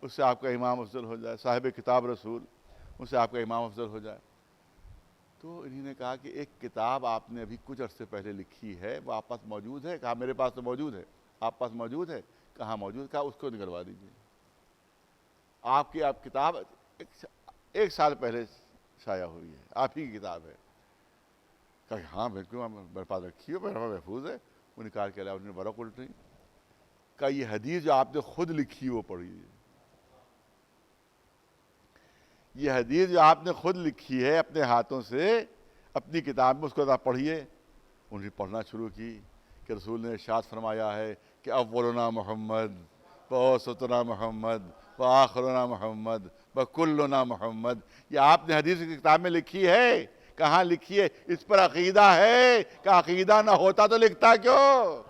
اس سے آپ کا امام افضل ہو جائے، صاحب کتاب رسول اس سے آپ کا امام افضل ہو جائے؟ تو انہوں نے کہا کہ ایک کتاب آپ نے ابھی کچھ عرصے پہلے لکھی ہے، وہ آپ پاس موجود ہے؟ کہا میرے پاس تو موجود ہے۔ آپ پاس موجود ہے؟ کہاں موجود؟ کہا اس کو نکلوا دیجیے۔ آپ کی کتاب ایک سال پہلے شائع ہوئی ہے، آپ ہی کی کتاب ہے۔ کہا کہ ہاں بالکل میرے پاس رکھی ہے، میرے پاس محفوظ ہے۔ وہ نکال کے انہوں نے برق الٹی۔ کہا یہ حدیث جو آپ نے خود لکھی وہ پڑھیے، یہ حدیث جو آپ نے خود لکھی ہے اپنے ہاتھوں سے اپنی کتاب میں، اس کو آپ پڑھیے۔ انہوں نے پڑھنا شروع کی کہ رسول نے ارشاد فرمایا ہے کہ اولنا محمد ووسطنا محمد وآخرنا محمد وکلنا محمد۔ یہ آپ نے حدیث کی کتاب میں لکھی ہے، کہاں لکھی ہے؟ اس پر عقیدہ ہے کہ عقیدہ نہ ہوتا تو لکھتا کیوں؟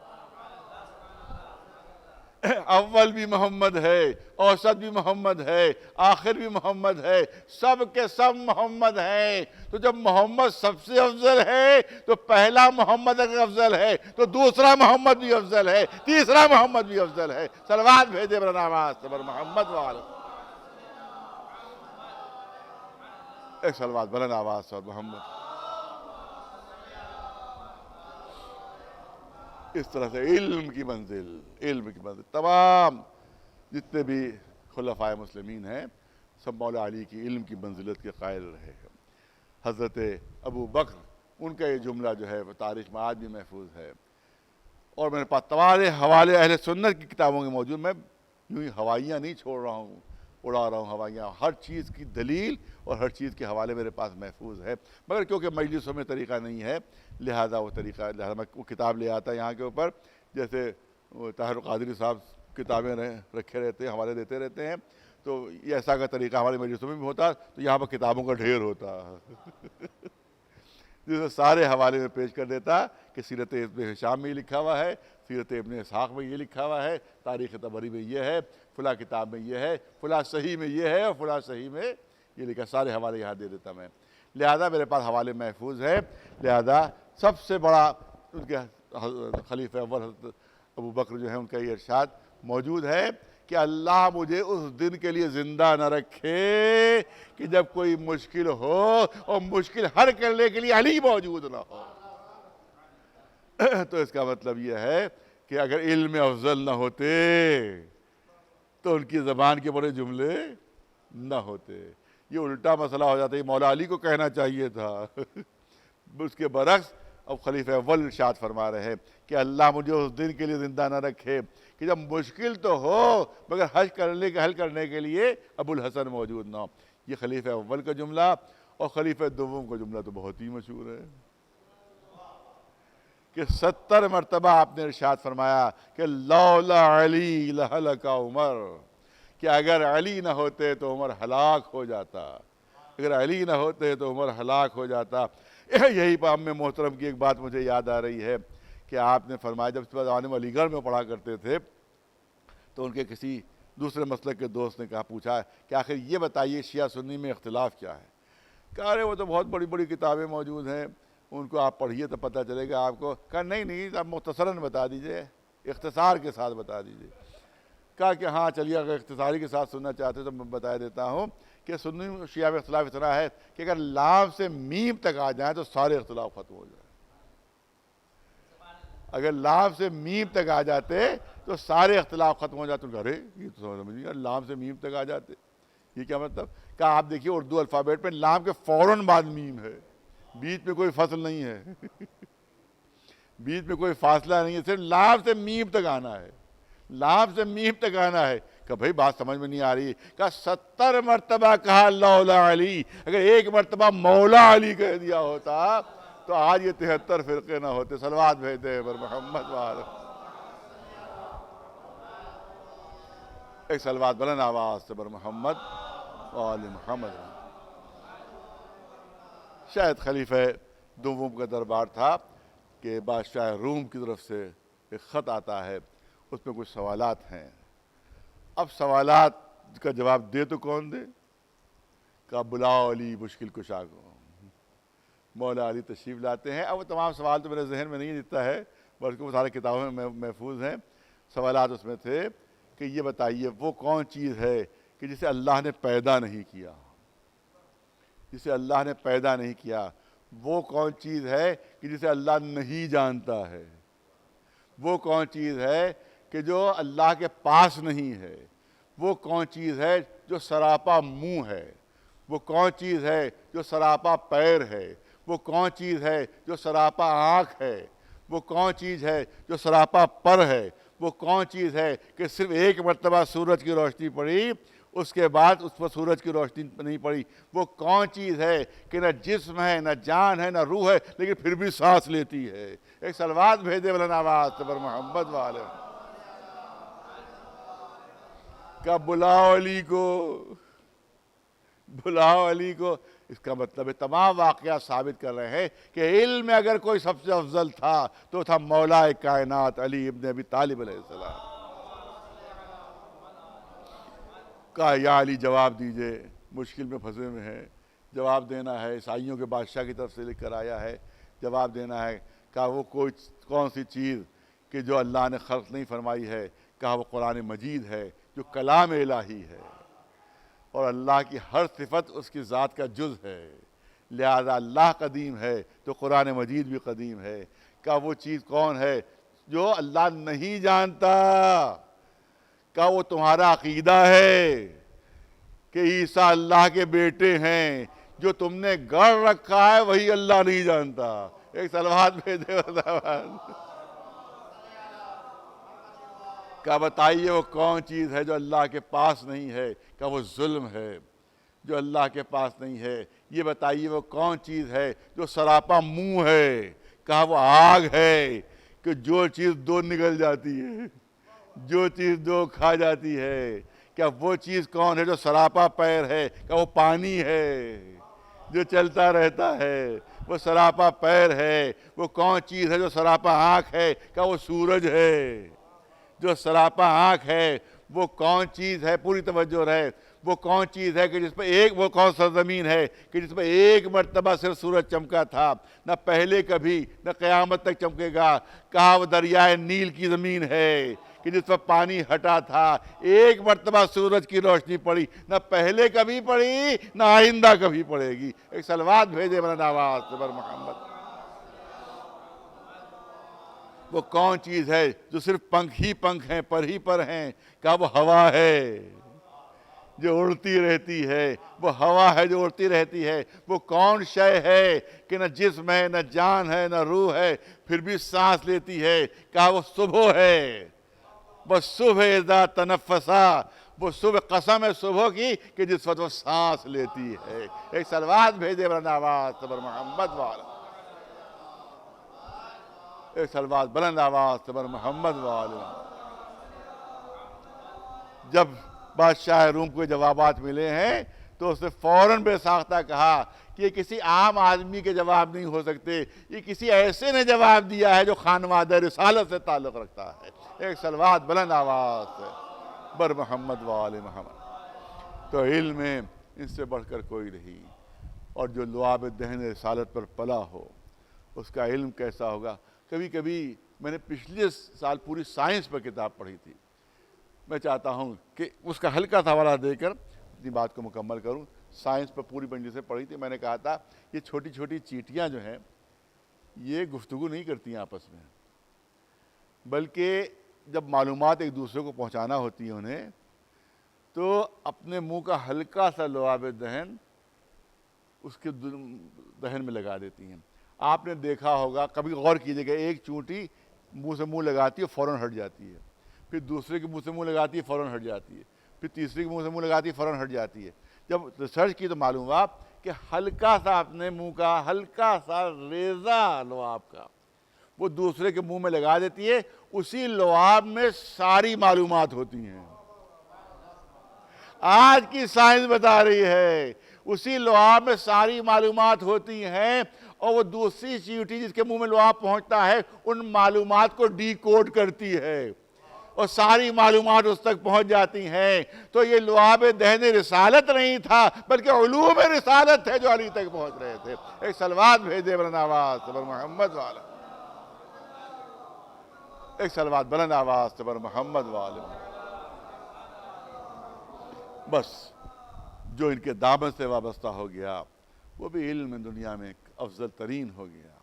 اول بھی محمد ہے، اوسط بھی محمد ہے، آخر بھی محمد ہے، سب کے سب محمد ہیں۔ تو جب محمد سب سے افضل ہے تو پہلا محمد اگر افضل ہے تو دوسرا محمد بھی افضل ہے، تیسرا محمد بھی افضل ہے۔ صلوات بھیجے برنامہ صبر محمد والے ایک صلوات بلند آواز صبر محمد۔ اس طرح سے علم کی منزل تمام جتنے بھی خلفائے مسلمین ہیں سب مولا علی کی علم کی منزلت کے قائل رہے ہیں۔ حضرت ابو بکر ان کا یہ جملہ جو ہے وہ تاریخ میں آج بھی محفوظ ہے، اور میرے پاس تمام حوالے اہل سنت کی کتابوں کے موجود، میں یوں ہی ہوائیاں نہیں چھوڑ رہا ہوں، اڑا رہا ہوں ہوائیاں، ہر چیز کی دلیل اور ہر چیز کے حوالے میرے پاس محفوظ ہے، مگر کیونکہ مجلسوں میں طریقہ نہیں ہے لہذا میں وہ کتاب لے آتا یہاں کے اوپر، جیسے طاہر القادری صاحب کتابیں رکھے رہتے ہیں، حوالے دیتے رہتے ہیں، تو یہ ایسا کا طریقہ ہمارے مجلسوں میں بھی ہوتا تو یہاں پر کتابوں کا ڈھیر ہوتا جسے سارے حوالے میں پیش کر دیتا کہ سیرت ابن ہشام میں یہ لکھا ہوا ہے، سیرت ابن اسحاق میں یہ لکھا ہوا ہے، تاریخ طبری میں یہ ہے، فلاں کتاب میں یہ ہے، فلاں صحیح میں یہ ہے، اور فلاں صحیح میں یہ لکھا، سارے حوالے یہاں دے دیتا میں۔ لہذا میرے پاس حوالے محفوظ ہے، لہذا سب سے بڑا ان کے خلیفہ اول حضرت ابو بکر جو ہے ان کا یہ ارشاد موجود ہے کہ اللہ مجھے اس دن کے لیے زندہ نہ رکھے کہ جب کوئی مشکل ہو اور مشکل حل کرنے کے لیے علی موجود نہ ہو۔ تو اس کا مطلب یہ ہے کہ اگر علم افضل نہ ہوتے تو ان کی زبان کے بڑے جملے نہ ہوتے، یہ الٹا مسئلہ ہو جاتا ہے، مولا علی کو کہنا چاہیے تھا۔ اس کے برعکس اب خلیفہ اول ارشاد فرما رہے ہیں کہ اللہ مجھے اس دن کے لیے زندہ نہ رکھے کہ جب مشکل تو ہو مگر حل کرنے کے لیے ابو الحسن موجود نہ ہو۔ یہ خلیفہ اول کا جملہ، اور خلیفہ دوم کا جملہ تو بہت ہی مشہور ہے کہ 70 مرتبہ آپ نے ارشاد فرمایا کہ لولا علی لہلک عمر، کہ اگر علی نہ ہوتے تو عمر ہلاک ہو جاتا، اگر علی نہ ہوتے تو عمر ہلاک ہو جاتا۔ یہی پر ہم محترم کی ایک بات مجھے یاد آ رہی ہے کہ آپ نے فرمایا جب اس زمانے میں علی گڑھ میں پڑھا کرتے تھے تو ان کے کسی دوسرے مسلک کے دوست نے پوچھا کہ آخر یہ بتائیے شیعہ سنی میں اختلاف کیا ہے؟ کہا رہے وہ تو بہت بڑی بڑی کتابیں موجود ہیں، ان کو آپ پڑھیے تو پتہ چلے گا آپ کو. کہا نہیں آپ مختصراً بتا دیجئے, اختصار کے ساتھ بتا دیجئے. کہا کہ ہاں چلیے اگر اختصاری کے ساتھ سننا چاہتے تو میں بتا دیتا ہوں کہ سنی شیعہ میں اختلاف اتنا ہے کہ اگر لام سے میم تک آ جائیں تو سارے اختلاف ختم ہو جائیں. اگر لام سے میم تک آ جاتے تو سارے اختلاف ختم ہو جاتے. ارے یہ تو سمجھ نہیں, لام سے میم تک آ جاتے یہ کیا مطلب؟ کہا آپ دیکھیے اردو الفابیٹ میں لام کے فوراً بعد میم ہے, بیچ میں کوئی فصل نہیں ہے, بیچ میں کوئی فاصلہ نہیں ہے, صرف لام سے میم تک آنا ہے, لام سے میم تک آنا ہے. کہ بھائی بات سمجھ میں نہیں آ رہی. کہا 70 مرتبہ کہا لولا علی, اگر ایک مرتبہ مولا علی کہہ دیا ہوتا تو آج یہ 73 فرقے نہ ہوتے. صلوات بھیج دے پر محمد وآلہ. ایک صلوات بلند آواز سے پر محمد وآل محمد. شاید خلیفہ دوم کا دربار تھا کہ بادشاہ روم کی طرف سے ایک خط آتا ہے, اس میں کچھ سوالات ہیں. اب سوالات کا جواب دے تو کون دے؟ کہا بلاؤ علی مشکل کشا کو. مولا علی تشریف لاتے ہیں. اب وہ تمام سوال تو میرے ذہن میں نہیں دکھتا ہے, بلکہ وہ سارے کتابوں میں محفوظ ہیں. سوالات اس میں تھے کہ یہ بتائیے وہ کون چیز ہے کہ جسے اللہ نے پیدا نہیں کیا, جسے اللہ نے پیدا نہیں کیا. وہ کون چیز ہے کہ جسے اللہ نہیں جانتا ہے. وہ کون چیز ہے کہ جو اللہ کے پاس نہیں ہے. وہ کون چیز ہے جو سراپا منہ ہے. وہ کون چیز ہے جو سراپا پیر ہے. وہ کون چیز ہے جو سراپا آنکھ ہے. وہ کون چیز ہے جو سراپا پر ہے. وہ کون چیز ہے کہ صرف ایک مرتبہ سورج کی روشنی پڑی, اس کے بعد اس پر سورج کی روشنی نہیں پڑی. وہ کون چیز ہے کہ نہ جسم ہے, نہ جان ہے, نہ روح ہے, لیکن پھر بھی سانس لیتی ہے. ایک صلوات بھیجے بلند آواز سے پر محمد والے. کہ بلاؤ علی کو, بلاؤ علی کو. اس کا مطلب ہے تمام واقعات ثابت کر رہے ہیں کہ علم میں اگر کوئی سب سے افضل تھا تو تھا مولا کائنات علی ابن ابی طالب علیہ السلام. کہا یا علی جواب دیجئے, مشکل میں پھنسے ہوئے ہیں, جواب دینا ہے. عیسائیوں کے بادشاہ کی طرف سے لکھ کر آیا ہے, جواب دینا ہے. کہا وہ کوئی کون سی چیز کہ جو اللہ نے خلق نہیں فرمائی ہے؟ کہا وہ قرآن مجید ہے جو کلام الہی ہے, اور اللہ کی ہر صفت اس کی ذات کا جز ہے. لہذا اللہ قدیم ہے تو قرآن مجید بھی قدیم ہے. کہا وہ چیز کون ہے جو اللہ نہیں جانتا؟ کہا وہ تمہارا عقیدہ ہے کہ عیسیٰ اللہ کے بیٹے ہیں. جو تم نے گڑھ رکھا ہے وہی اللہ نہیں جانتا. ایک صلوات بھیجے. کہا بتائیے وہ کون چیز ہے جو اللہ کے پاس نہیں ہے؟ کہا وہ ظلم ہے جو اللہ کے پاس نہیں ہے. یہ بتائیے وہ کون چیز ہے جو سراپا منہ ہے؟ کہا وہ آگ ہے کہ جو چیز دو نگل جاتی ہے, جو چیز دو کھا جاتی ہے. کیا وہ چیز کون ہے جو سراپا پیر ہے؟ کہ وہ پانی ہے جو چلتا رہتا ہے, وہ سراپا پیر ہے. وہ کون چیز ہے جو سراپا آنکھ ہے؟ کہ وہ سورج ہے جو سراپا آنکھ ہے. وہ کون چیز ہے, پوری توجہ رہے, وہ کون چیز ہے کہ جس پہ ایک, وہ کون سرزمین ہے کہ جس پہ ایک مرتبہ صرف سورج چمکا تھا, نہ پہلے کبھی نہ قیامت تک چمکے گا؟ کہا وہ دریائے نیل کی زمین ہے کہ جس پر پانی ہٹا تھا. ایک مرتبہ سورج کی روشنی پڑی, نہ پہلے کبھی پڑی نہ آئندہ کبھی پڑے گی. ایک صلوات بھیجے بلند آواز سے پر محمد. وہ کون چیز ہے جو صرف پنکھ ہی پنکھ ہیں, پر ہی پر ہیں؟ کہا وہ ہوا ہے جو اڑتی رہتی ہے. وہ ہوا ہے جو اڑتی رہتی ہے. وہ کون شے ہے کہ نہ جسم ہے, نہ جان ہے, نہ روح ہے, پھر بھی سانس لیتی ہے؟ کہا وہ صبح ہے. بس صبح اذا تنفسا, وہ صبح, قسم ہے صبح کی کہ جس وقت وہ سانس لیتی ہے. ایک صلوات بھیجے بلند آواز سے پر محمد والا. ایک صلوات بلند آواز سے پر محمد والا. جب بادشاہ روم کو جوابات ملے ہیں تو اس نے فوراً بے ساختہ کہا کہ یہ کسی عام آدمی کے جواب نہیں ہو سکتے, یہ کسی ایسے نے جواب دیا ہے جو خانوادہ رسالت سے تعلق رکھتا ہے. ایک صلوات بلند آواز سے بر محمد وآل محمد. تو علم میں ان سے بڑھ کر کوئی نہیں, اور جو لعاب دہن رسالت پر پلا ہو اس کا علم کیسا ہوگا. کبھی کبھی میں نے پچھلے سال پوری سائنس پر کتاب پڑھی تھی. میں چاہتا ہوں کہ اس کا ہلکا سا حوالہ دے کر اپنی بات کو مکمل کروں. سائنس پر پوری بنجی سے پڑھی تھی. میں نے کہا تھا یہ چھوٹی چھوٹی چیٹیاں جو ہیں یہ گفتگو نہیں کرتی ہیں آپس میں، بلکہ جب معلومات ایک دوسرے کو پہنچانا ہوتی ہیں انہیں تو اپنے منہ کا ہلکا سا لعاب دہن اس کے دہن میں لگا دیتی ہیں. آپ نے دیکھا ہوگا، کبھی غور کیجیے گا، ایک چونٹی منہ سے منہ لگاتی ہے فوراً ہٹ جاتی ہے، پھر دوسرے کے منہ سے منہ لگاتی ہے فوراً ہٹ جاتی ہے، پھر تیسرے کے منہ سے منہ لگاتی ہے فوراً ہٹ جاتی ہے. جب ریسرچ کی تو معلوم ہوا کہ ہلکا سا اپنے منہ کا ہلکا سا ریزہ لعاب کا وہ دوسرے کے منہ میں لگا دیتی ہے، اسی لعاب میں ساری معلومات ہوتی ہیں. آج کی سائنس بتا رہی ہے اسی لعاب میں ساری معلومات ہوتی ہیں، اور وہ دوسری چیوٹی جس کے منہ میں لعاب پہنچتا ہے ان معلومات کو ڈی کوڈ کرتی ہے اور ساری معلومات اس تک پہنچ جاتی ہیں. تو یہ لعاب دہن رسالت نہیں تھا بلکہ علوم رسالت تھے جو علی تک پہنچ رہے تھے. ایک صلوات بھیجے بلند آواز بر محمد والا، ایک صلوات بلند آواز بر محمد والا. بس جو ان کے دامن سے وابستہ ہو گیا وہ بھی علم دنیا میں افضل ترین ہو گیا.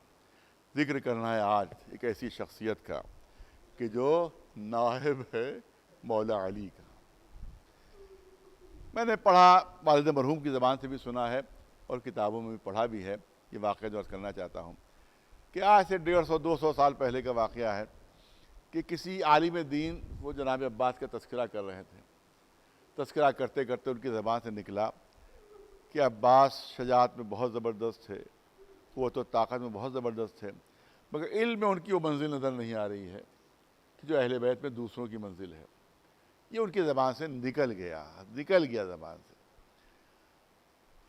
ذکر کرنا ہے آج ایک ایسی شخصیت کا کہ جو نائب ہے مولا علی کا. میں نے پڑھا، والد مرحوم کی زبان سے بھی سنا ہے اور کتابوں میں بھی پڑھا بھی ہے. یہ واقعہ جو عرض کرنا چاہتا ہوں کہ آج سے 150-200 سال پہلے کا واقعہ ہے کہ کسی عالم دین وہ جناب عباس کا تذکرہ کر رہے تھے. تذکرہ کرتے کرتے ان کی زبان سے نکلا کہ عباس شجاعت میں بہت زبردست تھے، قوت و طاقت میں بہت زبردست تھے، مگر علم میں ان کی وہ منزل نظر نہیں آ رہی ہے کہ جو اہل بیت میں دوسروں کی منزل ہے. یہ ان کی زبان سے نکل گیا زبان سے.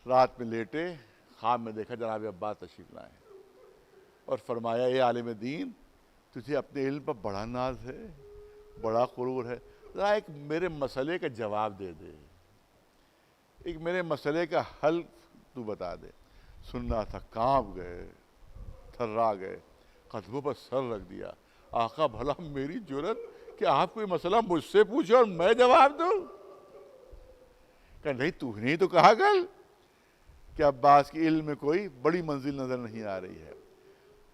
رات میں لیٹے، خواب میں دیکھا جناب عباس تشریف لائے اور فرمایا اے عالم دین، تجھے اپنے علم پر بڑا ناز ہے، بڑا غرور ہے، ذرا ایک میرے مسئلے کا جواب دے دے، ایک میرے مسئلے کا حل تو بتا دے. سننا تھا، کانپ گئے، تھرا گئے، قدموں پر سر رکھ دیا. آقا بھلا میری جرت کہ آپ کوئی مسئلہ مجھ سے پوچھو اور میں جواب دوں؟ کہ نہیں، تو نے تو کہا کل کہ عباس کی علم میں کوئی بڑی منزل نظر نہیں آ رہی ہے.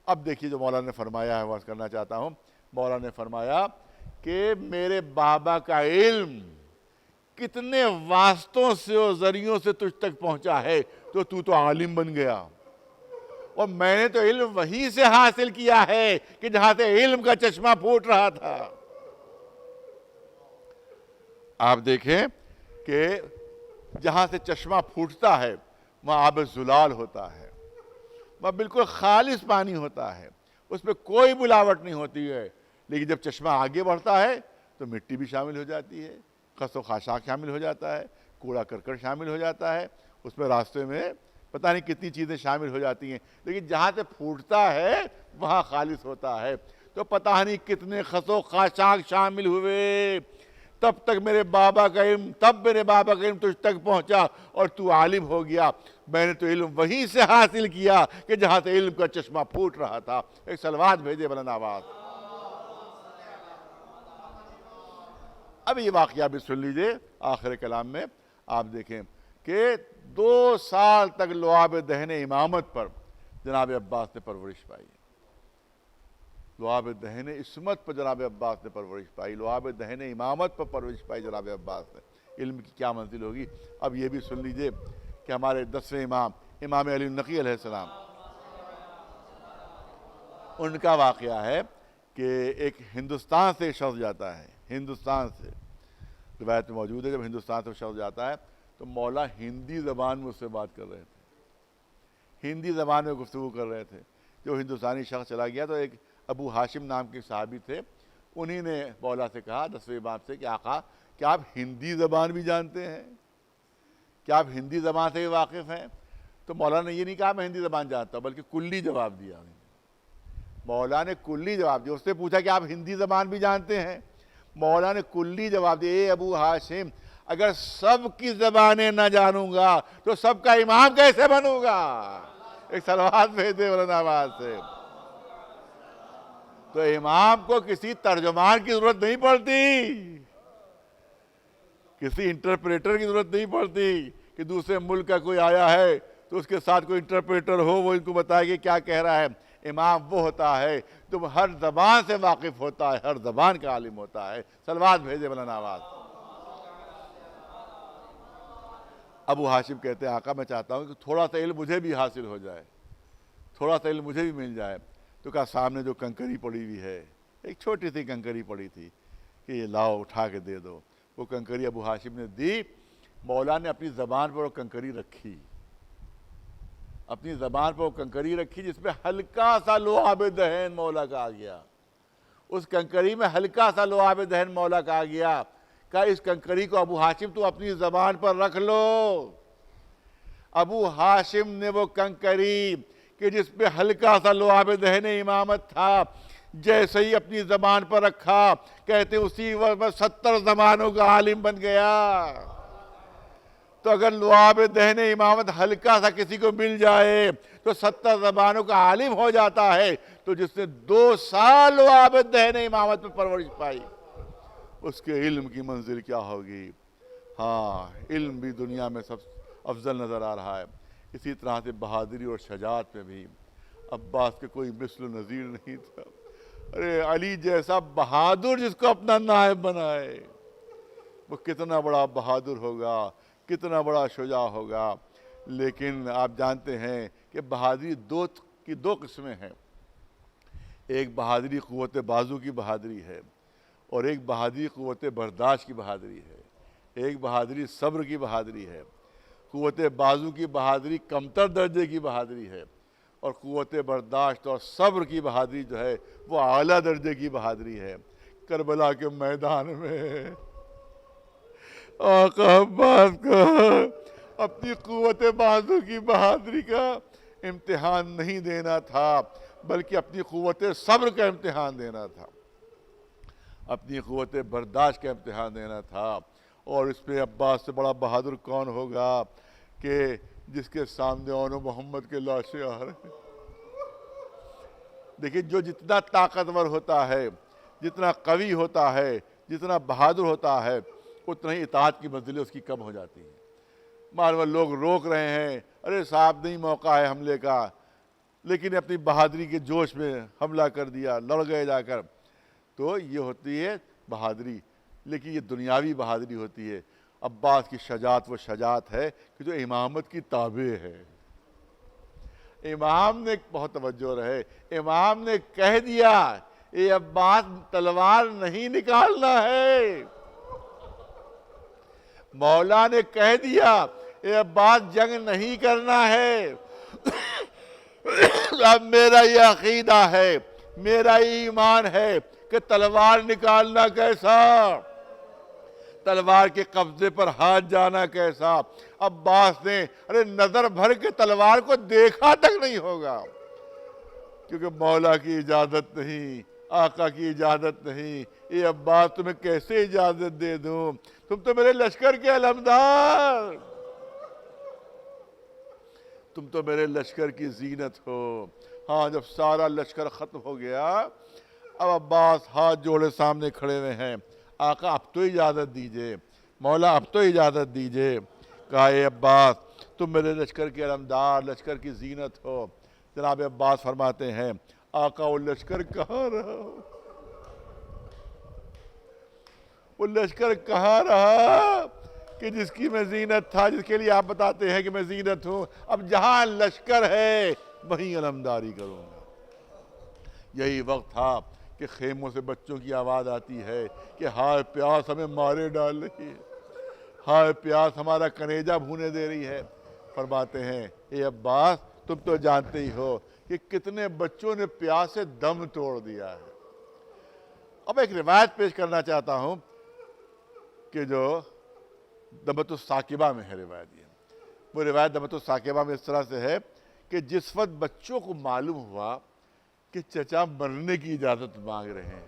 اب دیکھیے جو مولا نے فرمایا ہے وہ عرض کرنا چاہتا ہوں. مولا نے فرمایا کہ میرے بابا کا علم کتنے واسطوں سے اور ذریعوں سے تجھ تک پہنچا ہے تو عالم بن گیا. اور میں نے تو علم وہیں سے حاصل کیا ہے کہ جہاں سے علم کا چشمہ پھوٹ رہا تھا. آپ دیکھیں کہ جہاں سے چشمہ پھوٹتا ہے وہاں آب زلال ہوتا ہے، وہاں بالکل خالص پانی ہوتا ہے، اس میں کوئی ملاوٹ نہیں ہوتی ہے. لیکن جب چشمہ آگے بڑھتا ہے تو مٹی بھی شامل ہو جاتی ہے، خس و خاشاک شامل ہو جاتا ہے، کوڑا کرکٹ شامل ہو جاتا ہے، اس میں راستے میں پتہ نہیں کتنی چیزیں شامل ہو جاتی ہیں. لیکن جہاں سے پھوٹتا ہے وہاں خالص ہوتا ہے. تو پتہ نہیں کتنے خس و خاشاک شامل ہوئے، تب تک میرے بابا کا علم تجھ تک پہنچا اور تو عالم ہو گیا. میں نے تو علم وہیں سے حاصل کیا کہ جہاں سے علم کا چشمہ پھوٹ رہا تھا. ایک صلوات بھیجے بلند آواز. اب یہ واقعہ بھی سن لیجئے آخر کلام میں. آپ دیکھیں کہ 2 سال تک لعاب دہن امامت پر جناب عباس نے پرورش پائی. لعاب دہن عصمت پر جناب عباس نے پرورش پائی، لعاب دہن امامت پر پرورش پائی جناب عباس نے. علم کی کیا منزل ہوگی. اب یہ بھی سن لیجئے کہ ہمارے 10ویں امام علی النقی علیہ السلام، ان کا واقعہ ہے کہ ایک ہندوستان سے شخص جاتا ہے، ہندوستان سے روایت میں موجود ہے. جب ہندوستان سے شخص جاتا ہے تو مولا ہندی زبان میں اس سے بات کر رہے تھے، ہندی زبان میں گفتگو کر رہے تھے. جو ہندوستانی شخص چلا گیا تو ایک ابو ہاشم نام کے صحابی تھے، انہی نے مولا سے کہا 10ویں امام سے کہ آقا کیا آپ ہندی زبان بھی جانتے ہیں، کیا آپ ہندی زبان سے بھی واقف ہیں؟ تو مولا نے یہ نہیں کہا میں ہندی زبان جانتا ہوں، بلکہ کلی جواب دیا. مولا نے کلی جواب دیا. اس نے پوچھا کہ آپ ہندی زبان بھی جانتے ہیں؟ مولا نے کلی جواب دیا. اے ابو ہاشم، اگر سب کی زبانیں نہ جانوں گا تو سب کا امام کیسے بنوں گا؟ ایک سلوات بھیج دے بلند آواز سے۔ تو امام کو کسی ترجمان کی ضرورت نہیں پڑتی، کسی انٹرپریٹر کی ضرورت نہیں پڑتی کہ دوسرے ملک کا کوئی آیا ہے تو اس کے ساتھ کوئی انٹرپریٹر ہو، وہ ان کو بتائے کہ کیا کہہ رہا ہے۔ امام وہ ہوتا ہے تو ہر زبان سے واقف ہوتا ہے، ہر زبان کا عالم ہوتا ہے۔ صلوات بھیجے بلند آواز۔ ابو ہاشم کہتے ہیں آقا میں چاہتا ہوں کہ تھوڑا سا علم مجھے بھی حاصل ہو جائے، تھوڑا سا علم مجھے بھی مل جائے۔ تو کہا سامنے جو کنکری پڑی ہوئی ہے، ایک چھوٹی سی کنکری پڑی تھی کہ یہ لاؤ اٹھا کے دے دو۔ وہ کنکری ابو ہاشم نے دی، مولا نے اپنی زبان پر وہ کنکری رکھی، اپنی زبان پر وہ کنکری رکھی جس پہ ہلکا سا لعاب دہن مولا کا آ گیا۔ اس کنکری میں ہلکا سا لعاب دہن مولا کا آ گیا۔ کہا اس کنکری کو ابو ہاشم تو اپنی زبان پر رکھ لو۔ ابو ہاشم نے وہ کنکری کہ جس پہ ہلکا سا لعاب دہن امامت تھا، جیسے ہی اپنی زبان پر رکھا، کہتے اسی وقت میں 70 زبانوں کا عالم بن گیا۔ تو اگر لعاب دہن امامت ہلکا سا کسی کو مل جائے تو 70 زبانوں کا عالم ہو جاتا ہے۔ تو جس نے 2 سال لعاب دہن امامت میں پرورش پائی، اس کے علم کی منزل کیا ہوگی؟ ہاں، علم بھی دنیا میں سب افضل نظر آ رہا ہے۔ اسی طرح سے بہادری اور شجاعت میں بھی عباس کے کوئی مثل و نظیر نہیں تھا۔ ارے علی جیسا بہادر جس کو اپنا نائب بنائے، وہ کتنا بڑا بہادر ہوگا، کتنا بڑا شجاع ہوگا۔ لیکن آپ جانتے ہیں کہ بہادری دو قسمیں ہیں۔ ایک بہادری قوت بازو کی بہادری ہے، اور ایک بہادری قوت برداشت کی بہادری ہے، ایک بہادری صبر کی بہادری ہے۔ قوت بازو کی بہادری کمتر درجے کی بہادری ہے، اور قوت برداشت اور صبر کی بہادری جو ہے وہ اعلیٰ درجے کی بہادری ہے۔ کربلا کے میدان میں آقا عباس کو اپنی قوت بازو کی بہادری کا امتحان نہیں دینا تھا، بلکہ اپنی قوت صبر کا امتحان دینا تھا، اپنی قوت برداشت کا امتحان دینا تھا۔ اور اس پہ عباس سے بڑا بہادر کون ہوگا کہ جس کے سامنے اونو محمد کے لاشیں آ رہے ہیں۔ دیکھیں، جو جتنا طاقتور ہوتا ہے، جتنا قوی ہوتا ہے، جتنا بہادر ہوتا ہے، اتنا ہی اطاعت کی منزلیں اس کی کم ہو جاتی ہیں۔ معلوم لوگ روک رہے ہیں، ارے صاحب نہیں موقع ہے حملے کا، لیکن اپنی بہادری کے جوش میں حملہ کر دیا، لڑ گئے جا کر۔ تو یہ ہوتی ہے بہادری، لیکن یہ دنیاوی بہادری ہوتی ہے۔ عباس کی شجاعت وہ شجاعت ہے کہ جو امامت کی تابع ہے۔ امام نے بہت توجہ رہے، امام نے کہہ دیا اے عباس تلوار نہیں نکالنا ہے۔ مولا نے کہہ دیا اے عباس جنگ نہیں کرنا ہے۔ اب میرا یہ عقیدہ ہے، میرا یہ ایمان ہے کہ تلوار نکالنا کیسا، تلوار کے قبضے پر ہاتھ جانا کیسا۔ عباس نے نظر بھر کے تلوار کو دیکھا تک نہیں ہوگا، کیونکہ مولا کی اجازت نہیں، آقا کی اجازت نہیں۔ اے عباس تمہیں کیسے اجازت دے دوں، تم تو میرے لشکر کے علمدار، تم تو میرے لشکر کی زینت ہو۔ ہاں، جب سارا لشکر ختم ہو گیا، اب عباس ہاتھ جوڑے سامنے کھڑے ہوئے ہیں۔ آقا اب تو اجازت دیجئے، مولا اب تو اجازت دیجئے۔ کہا اے عباس تم میرے لشکر کے علمدار، لشکر کی زینت ہو۔ جناب عباس فرماتے ہیں آقا وہ لشکر کہاں رہا، وہ لشکر کہاں رہا کہ جس کی میں زینت تھا، جس کے لیے آپ بتاتے ہیں کہ میں زینت ہوں۔ اب جہاں لشکر ہے وہیں علمداری کروں گا۔ یہی وقت تھا کہ خیموں سے بچوں کی آواز آتی ہے کہ ہائے پیاس ہمیں مارے ڈال رہی ہے، ہائے پیاس ہمارا کلیجہ بھونے دے رہی ہے۔ فرماتے ہیں اے عباس تم تو جانتے ہی ہو کہ کتنے بچوں نے پیاس سے دم توڑ دیا ہے۔ اب ایک روایت پیش کرنا چاہتا ہوں کہ جو دمۃ الثاقبہ میں ہے روایت یہ۔ وہ روایت دمۃ الثاقبہ میں اس طرح سے ہے کہ جس وقت بچوں کو معلوم ہوا کہ چچا مرنے کی اجازت مانگ رہے ہیں،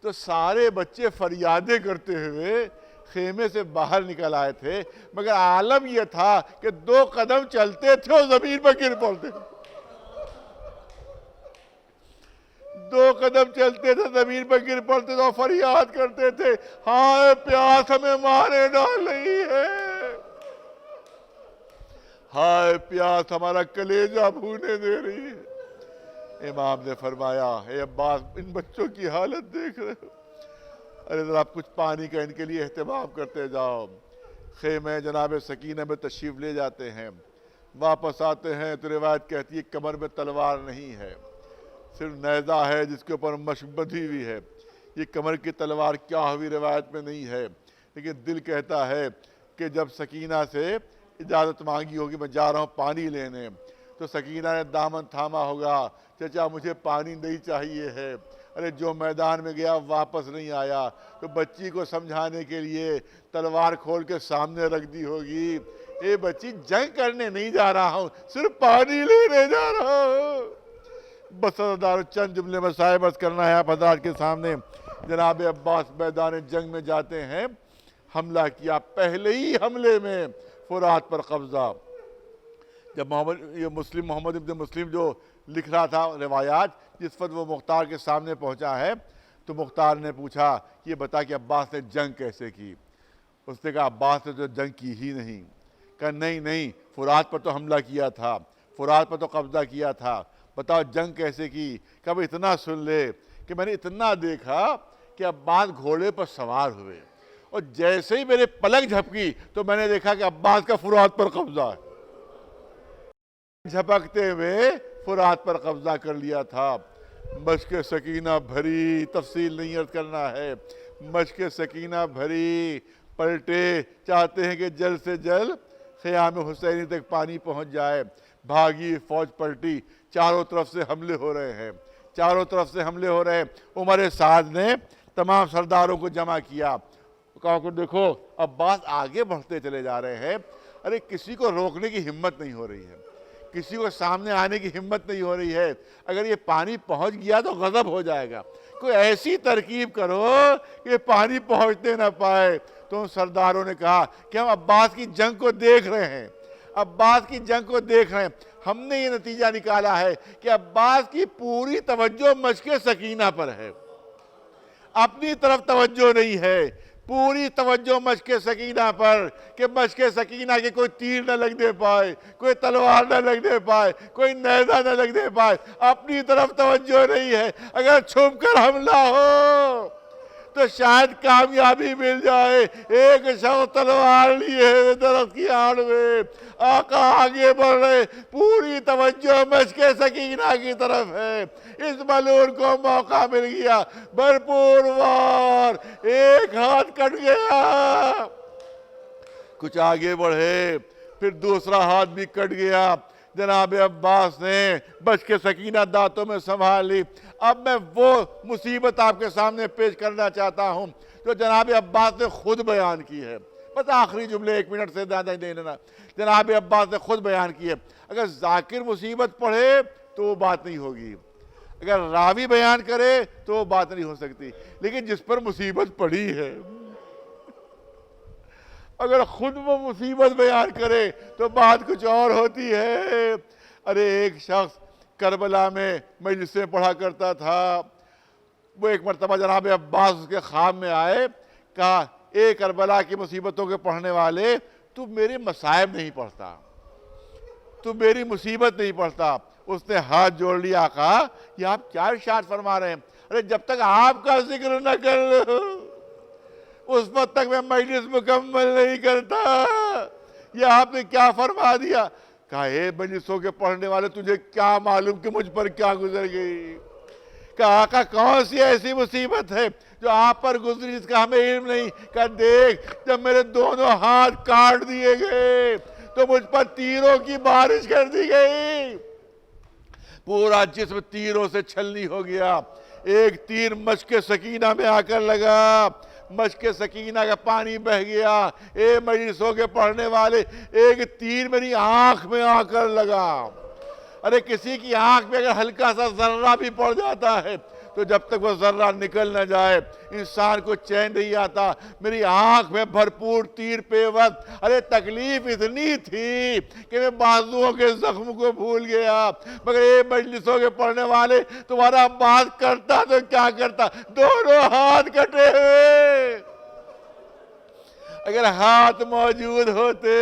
تو سارے بچے فریادیں کرتے ہوئے خیمے سے باہر نکل آئے تھے، مگر عالم یہ تھا کہ 2 قدم چلتے تھے اور زمین پر گر پڑتے تھے۔ 2 قدم چلتے تھے، زمین پر گر پڑتے تھے اور فریاد کرتے تھے، ہائے پیاس ہمیں مارے ڈال رہی ہے، ہائے پیاس ہمارا کلیجہ بھونے دے رہی ہے۔ امام نے فرمایا، اے عباس ان بچوں کی حالت دیکھ رہے ہو، ارے ذرا آپ کچھ پانی کا ان کے لیے اہتمام کرتے جاؤ۔ خیمے جناب سکینہ میں تشریف لے جاتے ہیں، واپس آتے ہیں تو روایت کہتی ہے کمر میں تلوار نہیں ہے، صرف نیزہ ہے جس کے اوپر مشق بندھی ہوئی ہے۔ یہ کمر کی تلوار کیا ہوئی روایت میں نہیں ہے، لیکن دل کہتا ہے کہ جب سکینہ سے اجازت مانگی ہوگی میں جا رہا ہوں پانی لینے، تو سکینہ نے دامن تھاما ہوگا، چچا مجھے پانی نہیں چاہیے ہے۔ ارے جو میدان میں گیا واپس نہیں آیا، تو بچی کو سمجھانے کے لیے تلوار کھول کے سامنے رکھ دی ہوگی، اے بچی جنگ کرنے نہیں جا رہا ہوں، صرف پانی لینے جا رہا ہوں۔ بس حضرات چند جملے میں عرض کرنا ہے آپ حضرات کے سامنے۔ جناب عباس میدان جنگ میں جاتے ہیں، حملہ کیا، پہلے ہی حملے میں فرات پر قبضہ۔ جب محمد ابن مسلم جو لکھ رہا تھا روایات، جس وقت وہ مختار کے سامنے پہنچا ہے تو مختار نے پوچھا یہ بتا کہ عباس نے جنگ کیسے کی؟ اس نے کہا عباس نے تو جنگ کی ہی نہیں۔ کہا نہیں فرات پر تو حملہ کیا تھا، فرات پر تو قبضہ کیا تھا، بتاؤ جنگ کیسے کی؟ کہا اتنا سن لے کہ میں نے اتنا دیکھا کہ عباس گھوڑے پر سوار ہوئے اور جیسے ہی میرے پلک جھپکی تو میں نے دیکھا کہ عباس کا فرات پر قبضہ ہے۔ جھپکتے ہوئے فرات پر قبضہ کر لیا تھا۔ مشق سکینہ بھری، تفصیل نہیں عرض کرنا ہے، مشق سکینہ بھری، پلٹے، چاہتے ہیں کہ جلد سے جلد خیام حسینی تک پانی پہنچ جائے۔ بھاگی فوج پلٹی، چاروں طرف سے حملے ہو رہے ہیں، چاروں طرف سے حملے ہو رہے ہیں۔ عمر سعد نے تمام سرداروں کو جمع کیا، کہا کہ دیکھو عباس آگے بڑھتے چلے جا رہے ہیں، ارے کسی کو روکنے کی ہمت نہیں ہو رہی ہے، کسی کو سامنے آنے کی ہمت نہیں ہو رہی ہے، اگر یہ پانی پہنچ گیا تو غضب ہو جائے گا، کوئی ایسی ترکیب کرو کہ پانی پہنچتے نہ پائے۔ تو سرداروں نے کہا کہ ہم عباس کی جنگ کو دیکھ رہے ہیں، عباس کی جنگ کو دیکھ رہے ہیں، ہم نے یہ نتیجہ نکالا ہے کہ عباس کی پوری توجہ مشق سکینہ پر ہے، اپنی طرف توجہ نہیں ہے، پوری توجہ مشق سکینہ پر، کہ مشق سکینہ کے کوئی تیر نہ لگنے پائے، کوئی تلوار نہ لگنے پائے، کوئی نیزہ نہ لگنے پائے، اپنی طرف توجہ نہیں ہے۔ اگر چھپ کر حملہ ہو تو شاید کامیابی مل جائے۔ ایک شخص تلوار لیے درخت کی آڑ میں، آقا آگے بڑھ رہے، پوری توجہ مشق سکینہ کی طرف ہے۔ اس ملعون کو موقع مل گیا، بھرپور وار، ایک ہاتھ کٹ گیا، کچھ آگے بڑھے، پھر دوسرا ہاتھ بھی کٹ گیا۔ جناب عباس نے مشق سکینہ دانتوں میں سنبھال لی۔ اب میں وہ مصیبت آپ کے سامنے پیش کرنا چاہتا ہوں جو جناب عباس نے خود بیان کی ہے، بس آخری جملے 1 منٹ سے زیادہ نہیں لینا۔ جناب عباس نے خود بیان کی ہے، اگر ذاکر مصیبت پڑھے تو وہ بات نہیں ہوگی، اگر راوی بیان کرے تو وہ بات نہیں ہو سکتی، لیکن جس پر مصیبت پڑی ہے اگر خود وہ مصیبت بیان کرے تو بات کچھ اور ہوتی ہے۔ ارے ایک شخص کربلا میں مجلسیں پڑھا کرتا تھا، وہ ایک مرتبہ جناب عباس اس کے خواب میں آئے، کہا اے کربلا کی مصیبتوں کے پڑھنے والے، تو میرے مصائب نہیں پڑھتا، تو میری مصیبت نہیں پڑھتا۔ اس نے ہاتھ جوڑ لیا، کہا یہ آپ کیا ارشاد فرما رہے ہیں؟ ارے جب تک آپ کا ذکر نہ کر لو اس وقت تک میں مجلس مکمل نہیں کرتا۔ یہ آپ نے کیا فرما دیا؟ کہا اے مجلسوں کے پڑھنے والے، تجھے کیا معلوم کہ مجھ پر کیا گزر گئی؟ کہا آقا کون سی ایسی مصیبت ہے جو آپ پر گزری جس کا ہمیں علم نہیں؟ کہا دیکھ، جب میرے دونوں ہاتھ کاٹ دیے گئے تو مجھ پر تیروں کی بارش کر دی گئی، پورا جسم تیروں سے چھلنی ہو گیا۔ ایک تیر مشق سکینہ میں آ کر لگا، مشق سکینہ کا پانی بہہ گیا۔ اے مجلسوں کے پڑھنے والے، ایک تیر میری آنکھ میں آ کر لگا۔ ارے کسی کی آنکھ میں اگر ہلکا سا ذرہ بھی پڑ جاتا ہے تو جب تک وہ ذرہ نکل نہ جائے انسان کو چین نہیں آتا۔ میری آنکھ میں بھرپور تیر پیوست، ارے تکلیف اتنی تھی کہ میں بازوؤں کے زخم کو بھول گیا، مگر یہ مجلسوں کے پڑھنے والے تمہارا بات کرتا تو کیا کرتا، دونوں ہاتھ کٹے ہوئے۔ اگر ہاتھ موجود ہوتے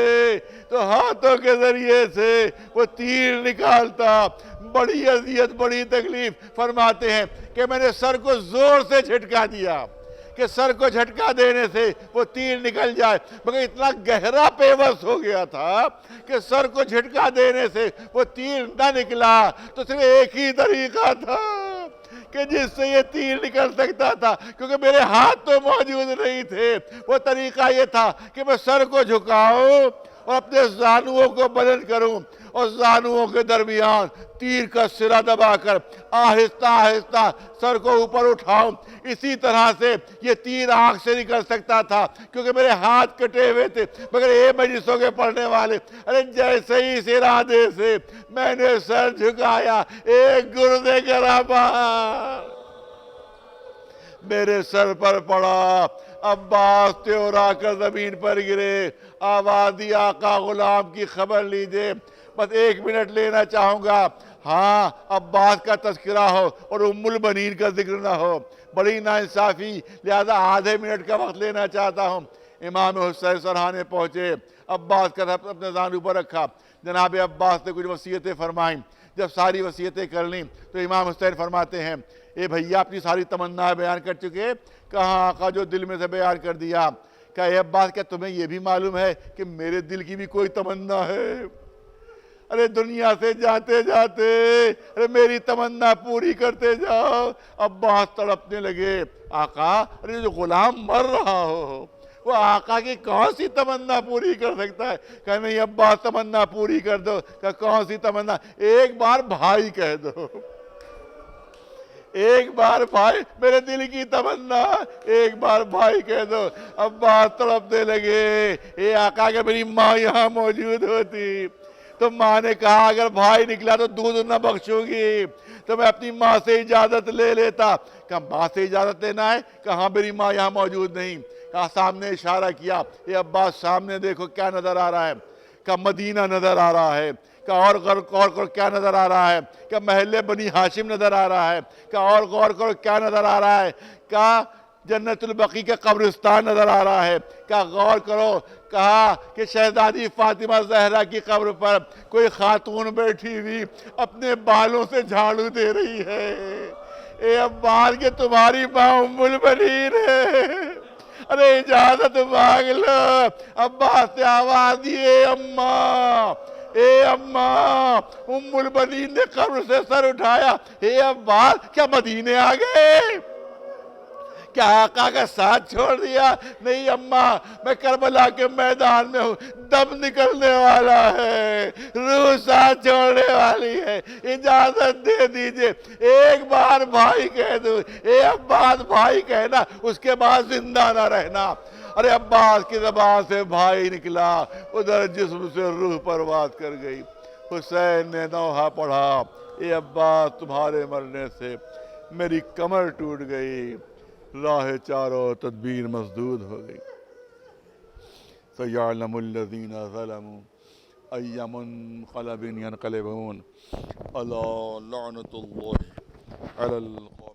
تو ہاتھوں کے ذریعے سے وہ تیر نکالتا۔ بڑی اذیت، بڑی تکلیف۔ فرماتے ہیں کہ میں نے سر کو زور سے جھٹکا دیا کہ سر کو جھٹکا دینے سے وہ تیر نکل جائے، مگر اتنا گہرا پیوست ہو گیا تھا کہ سر کو جھٹکا دینے سے وہ تیر نہ نکلا۔ تو صرف ایک ہی طریقہ تھا کہ جس سے یہ تیر نکل سکتا تھا، کیونکہ میرے ہاتھ تو موجود نہیں تھے۔ وہ طریقہ یہ تھا کہ میں سر کو جھکاؤں اور اپنے زانوؤں کو بلند کروں اور زانوؤں کے درمیان تیر کا سرا دبا کر آہستہ آہستہ سر کو اوپر اٹھاؤں۔ اسی طرح سے یہ تیر آنکھ سے نکل سکتا تھا کیونکہ میرے ہاتھ کٹے ہوئے تھے، مگر یہ مجلسوں کے پڑھنے والے، ارے جیسے ہی اس ارادے سے میں نے سر جھکایا، ایک گردے گرا باہر میرے سر پر پڑا۔ عباس تیورا کر زمین پر گرے۔ آواز دی، آقا غلام کی خبر لیجئے۔ بس 1 منٹ لینا چاہوں گا۔ ہاں، عباس کا تذکرہ ہو اور ام البنین کا ذکر نہ ہو، بڑی ناانصافی، لہذا آدھے منٹ کا وقت لینا چاہتا ہوں۔ امام حسین سرحانے پہنچے، عباس کا اپنے زانو پر رکھا، جناب عباس نے کچھ وصیتیں فرمائیں۔ جب ساری وصیتیں کر لیں تو امام حسین فرماتے ہیں، اے بھیا اپنی ساری تمنا بیان کر چکے؟ کہاں آقا، جو دل میں سے بیان کر دیا۔ کہا اے عباس، کیا تمہیں یہ بھی معلوم ہے کہ میرے دل کی بھی کوئی تمنا ہے؟ ارے دنیا سے جاتے جاتے ارے میری تمنا پوری کرتے جاؤ۔ عباس تڑپنے لگے، آقا ارے جو غلام مر رہا ہو وہ آقا کی کون سی تمنا پوری کر سکتا ہے؟ کہ نہیں عباس، تمنا پوری کر دو۔ کہ کون سی تمنا؟ ایک بار بھائی کہہ دو، ایک بار بھائی، میرے دل کی تمنا ایک بار بھائی کہہ دو۔ عباس تڑپنے لگے، اے آقا کہ میری ماں یہاں موجود ہوتی تو ماں نے کہا اگر بھائی نکلا تو دودھ نہ بخشوں گی، تو میں اپنی ماں سے اجازت لے لیتا۔ کہا ماں سے اجازت لینا ہے؟ کہاں میری ماں یہاں موجود نہیں۔ کہا سامنے اشارہ کیا، اے عباس سامنے دیکھو کیا نظر آ رہا ہے؟ کہا مدینہ نظر آ رہا ہے۔ کہا اور غور کرو کیا نظر آ رہا ہے؟ کہا محل بنی ہاشم نظر آ رہا ہے۔ کہا اور غور کرو کیا نظر آ رہا ہے؟ کہا جنت البقیع کا قبرستان نظر آ رہا ہے۔ کہا غور کرو۔ کہا کہ شہزادی فاطمہ زہرا کی قبر پر کوئی خاتون بیٹھی ہوئی اپنے بالوں سے جھاڑو دے رہی ہے۔ اے عباس کہ تمہاری ماں ام البنین ہے، ارے اجازت مانگ لو۔ عباس سے آواز دی، اے اماں، اے اماں۔ ام البنین نے قبر سے سر اٹھایا، اے عباس کیا مدینے آ گئے؟ کیا آقا کا ساتھ چھوڑ دیا؟ نہیں اماں، میں کربلا کے میدان میں ہوں، دم نکلنے والا ہے، روح ساتھ چھوڑنے والی ہے، اجازت دے دیجئے، ایک بار بھائی کہہ دوں۔ اے عباس بھائی کہنا، اس کے بعد زندہ نہ رہنا۔ ارے عباس کی زبان سے بھائی نکلا، ادھر جسم سے روح پرواز کر گئی۔ حسین نے نوحہ پڑھا، اے عباس تمہارے مرنے سے میری کمر ٹوٹ گئی، راہ چاروں تدبیر مسدود ہو گئی۔ سَيَعْلَمُ الَّذِينَ ظَلَمُوا أَيَّ مُنقَلَبٍ يَنقَلِبُونَ أَلَا لَعْنَةُ اللَّهِ عَلَى الْقَاعِدِينَ۔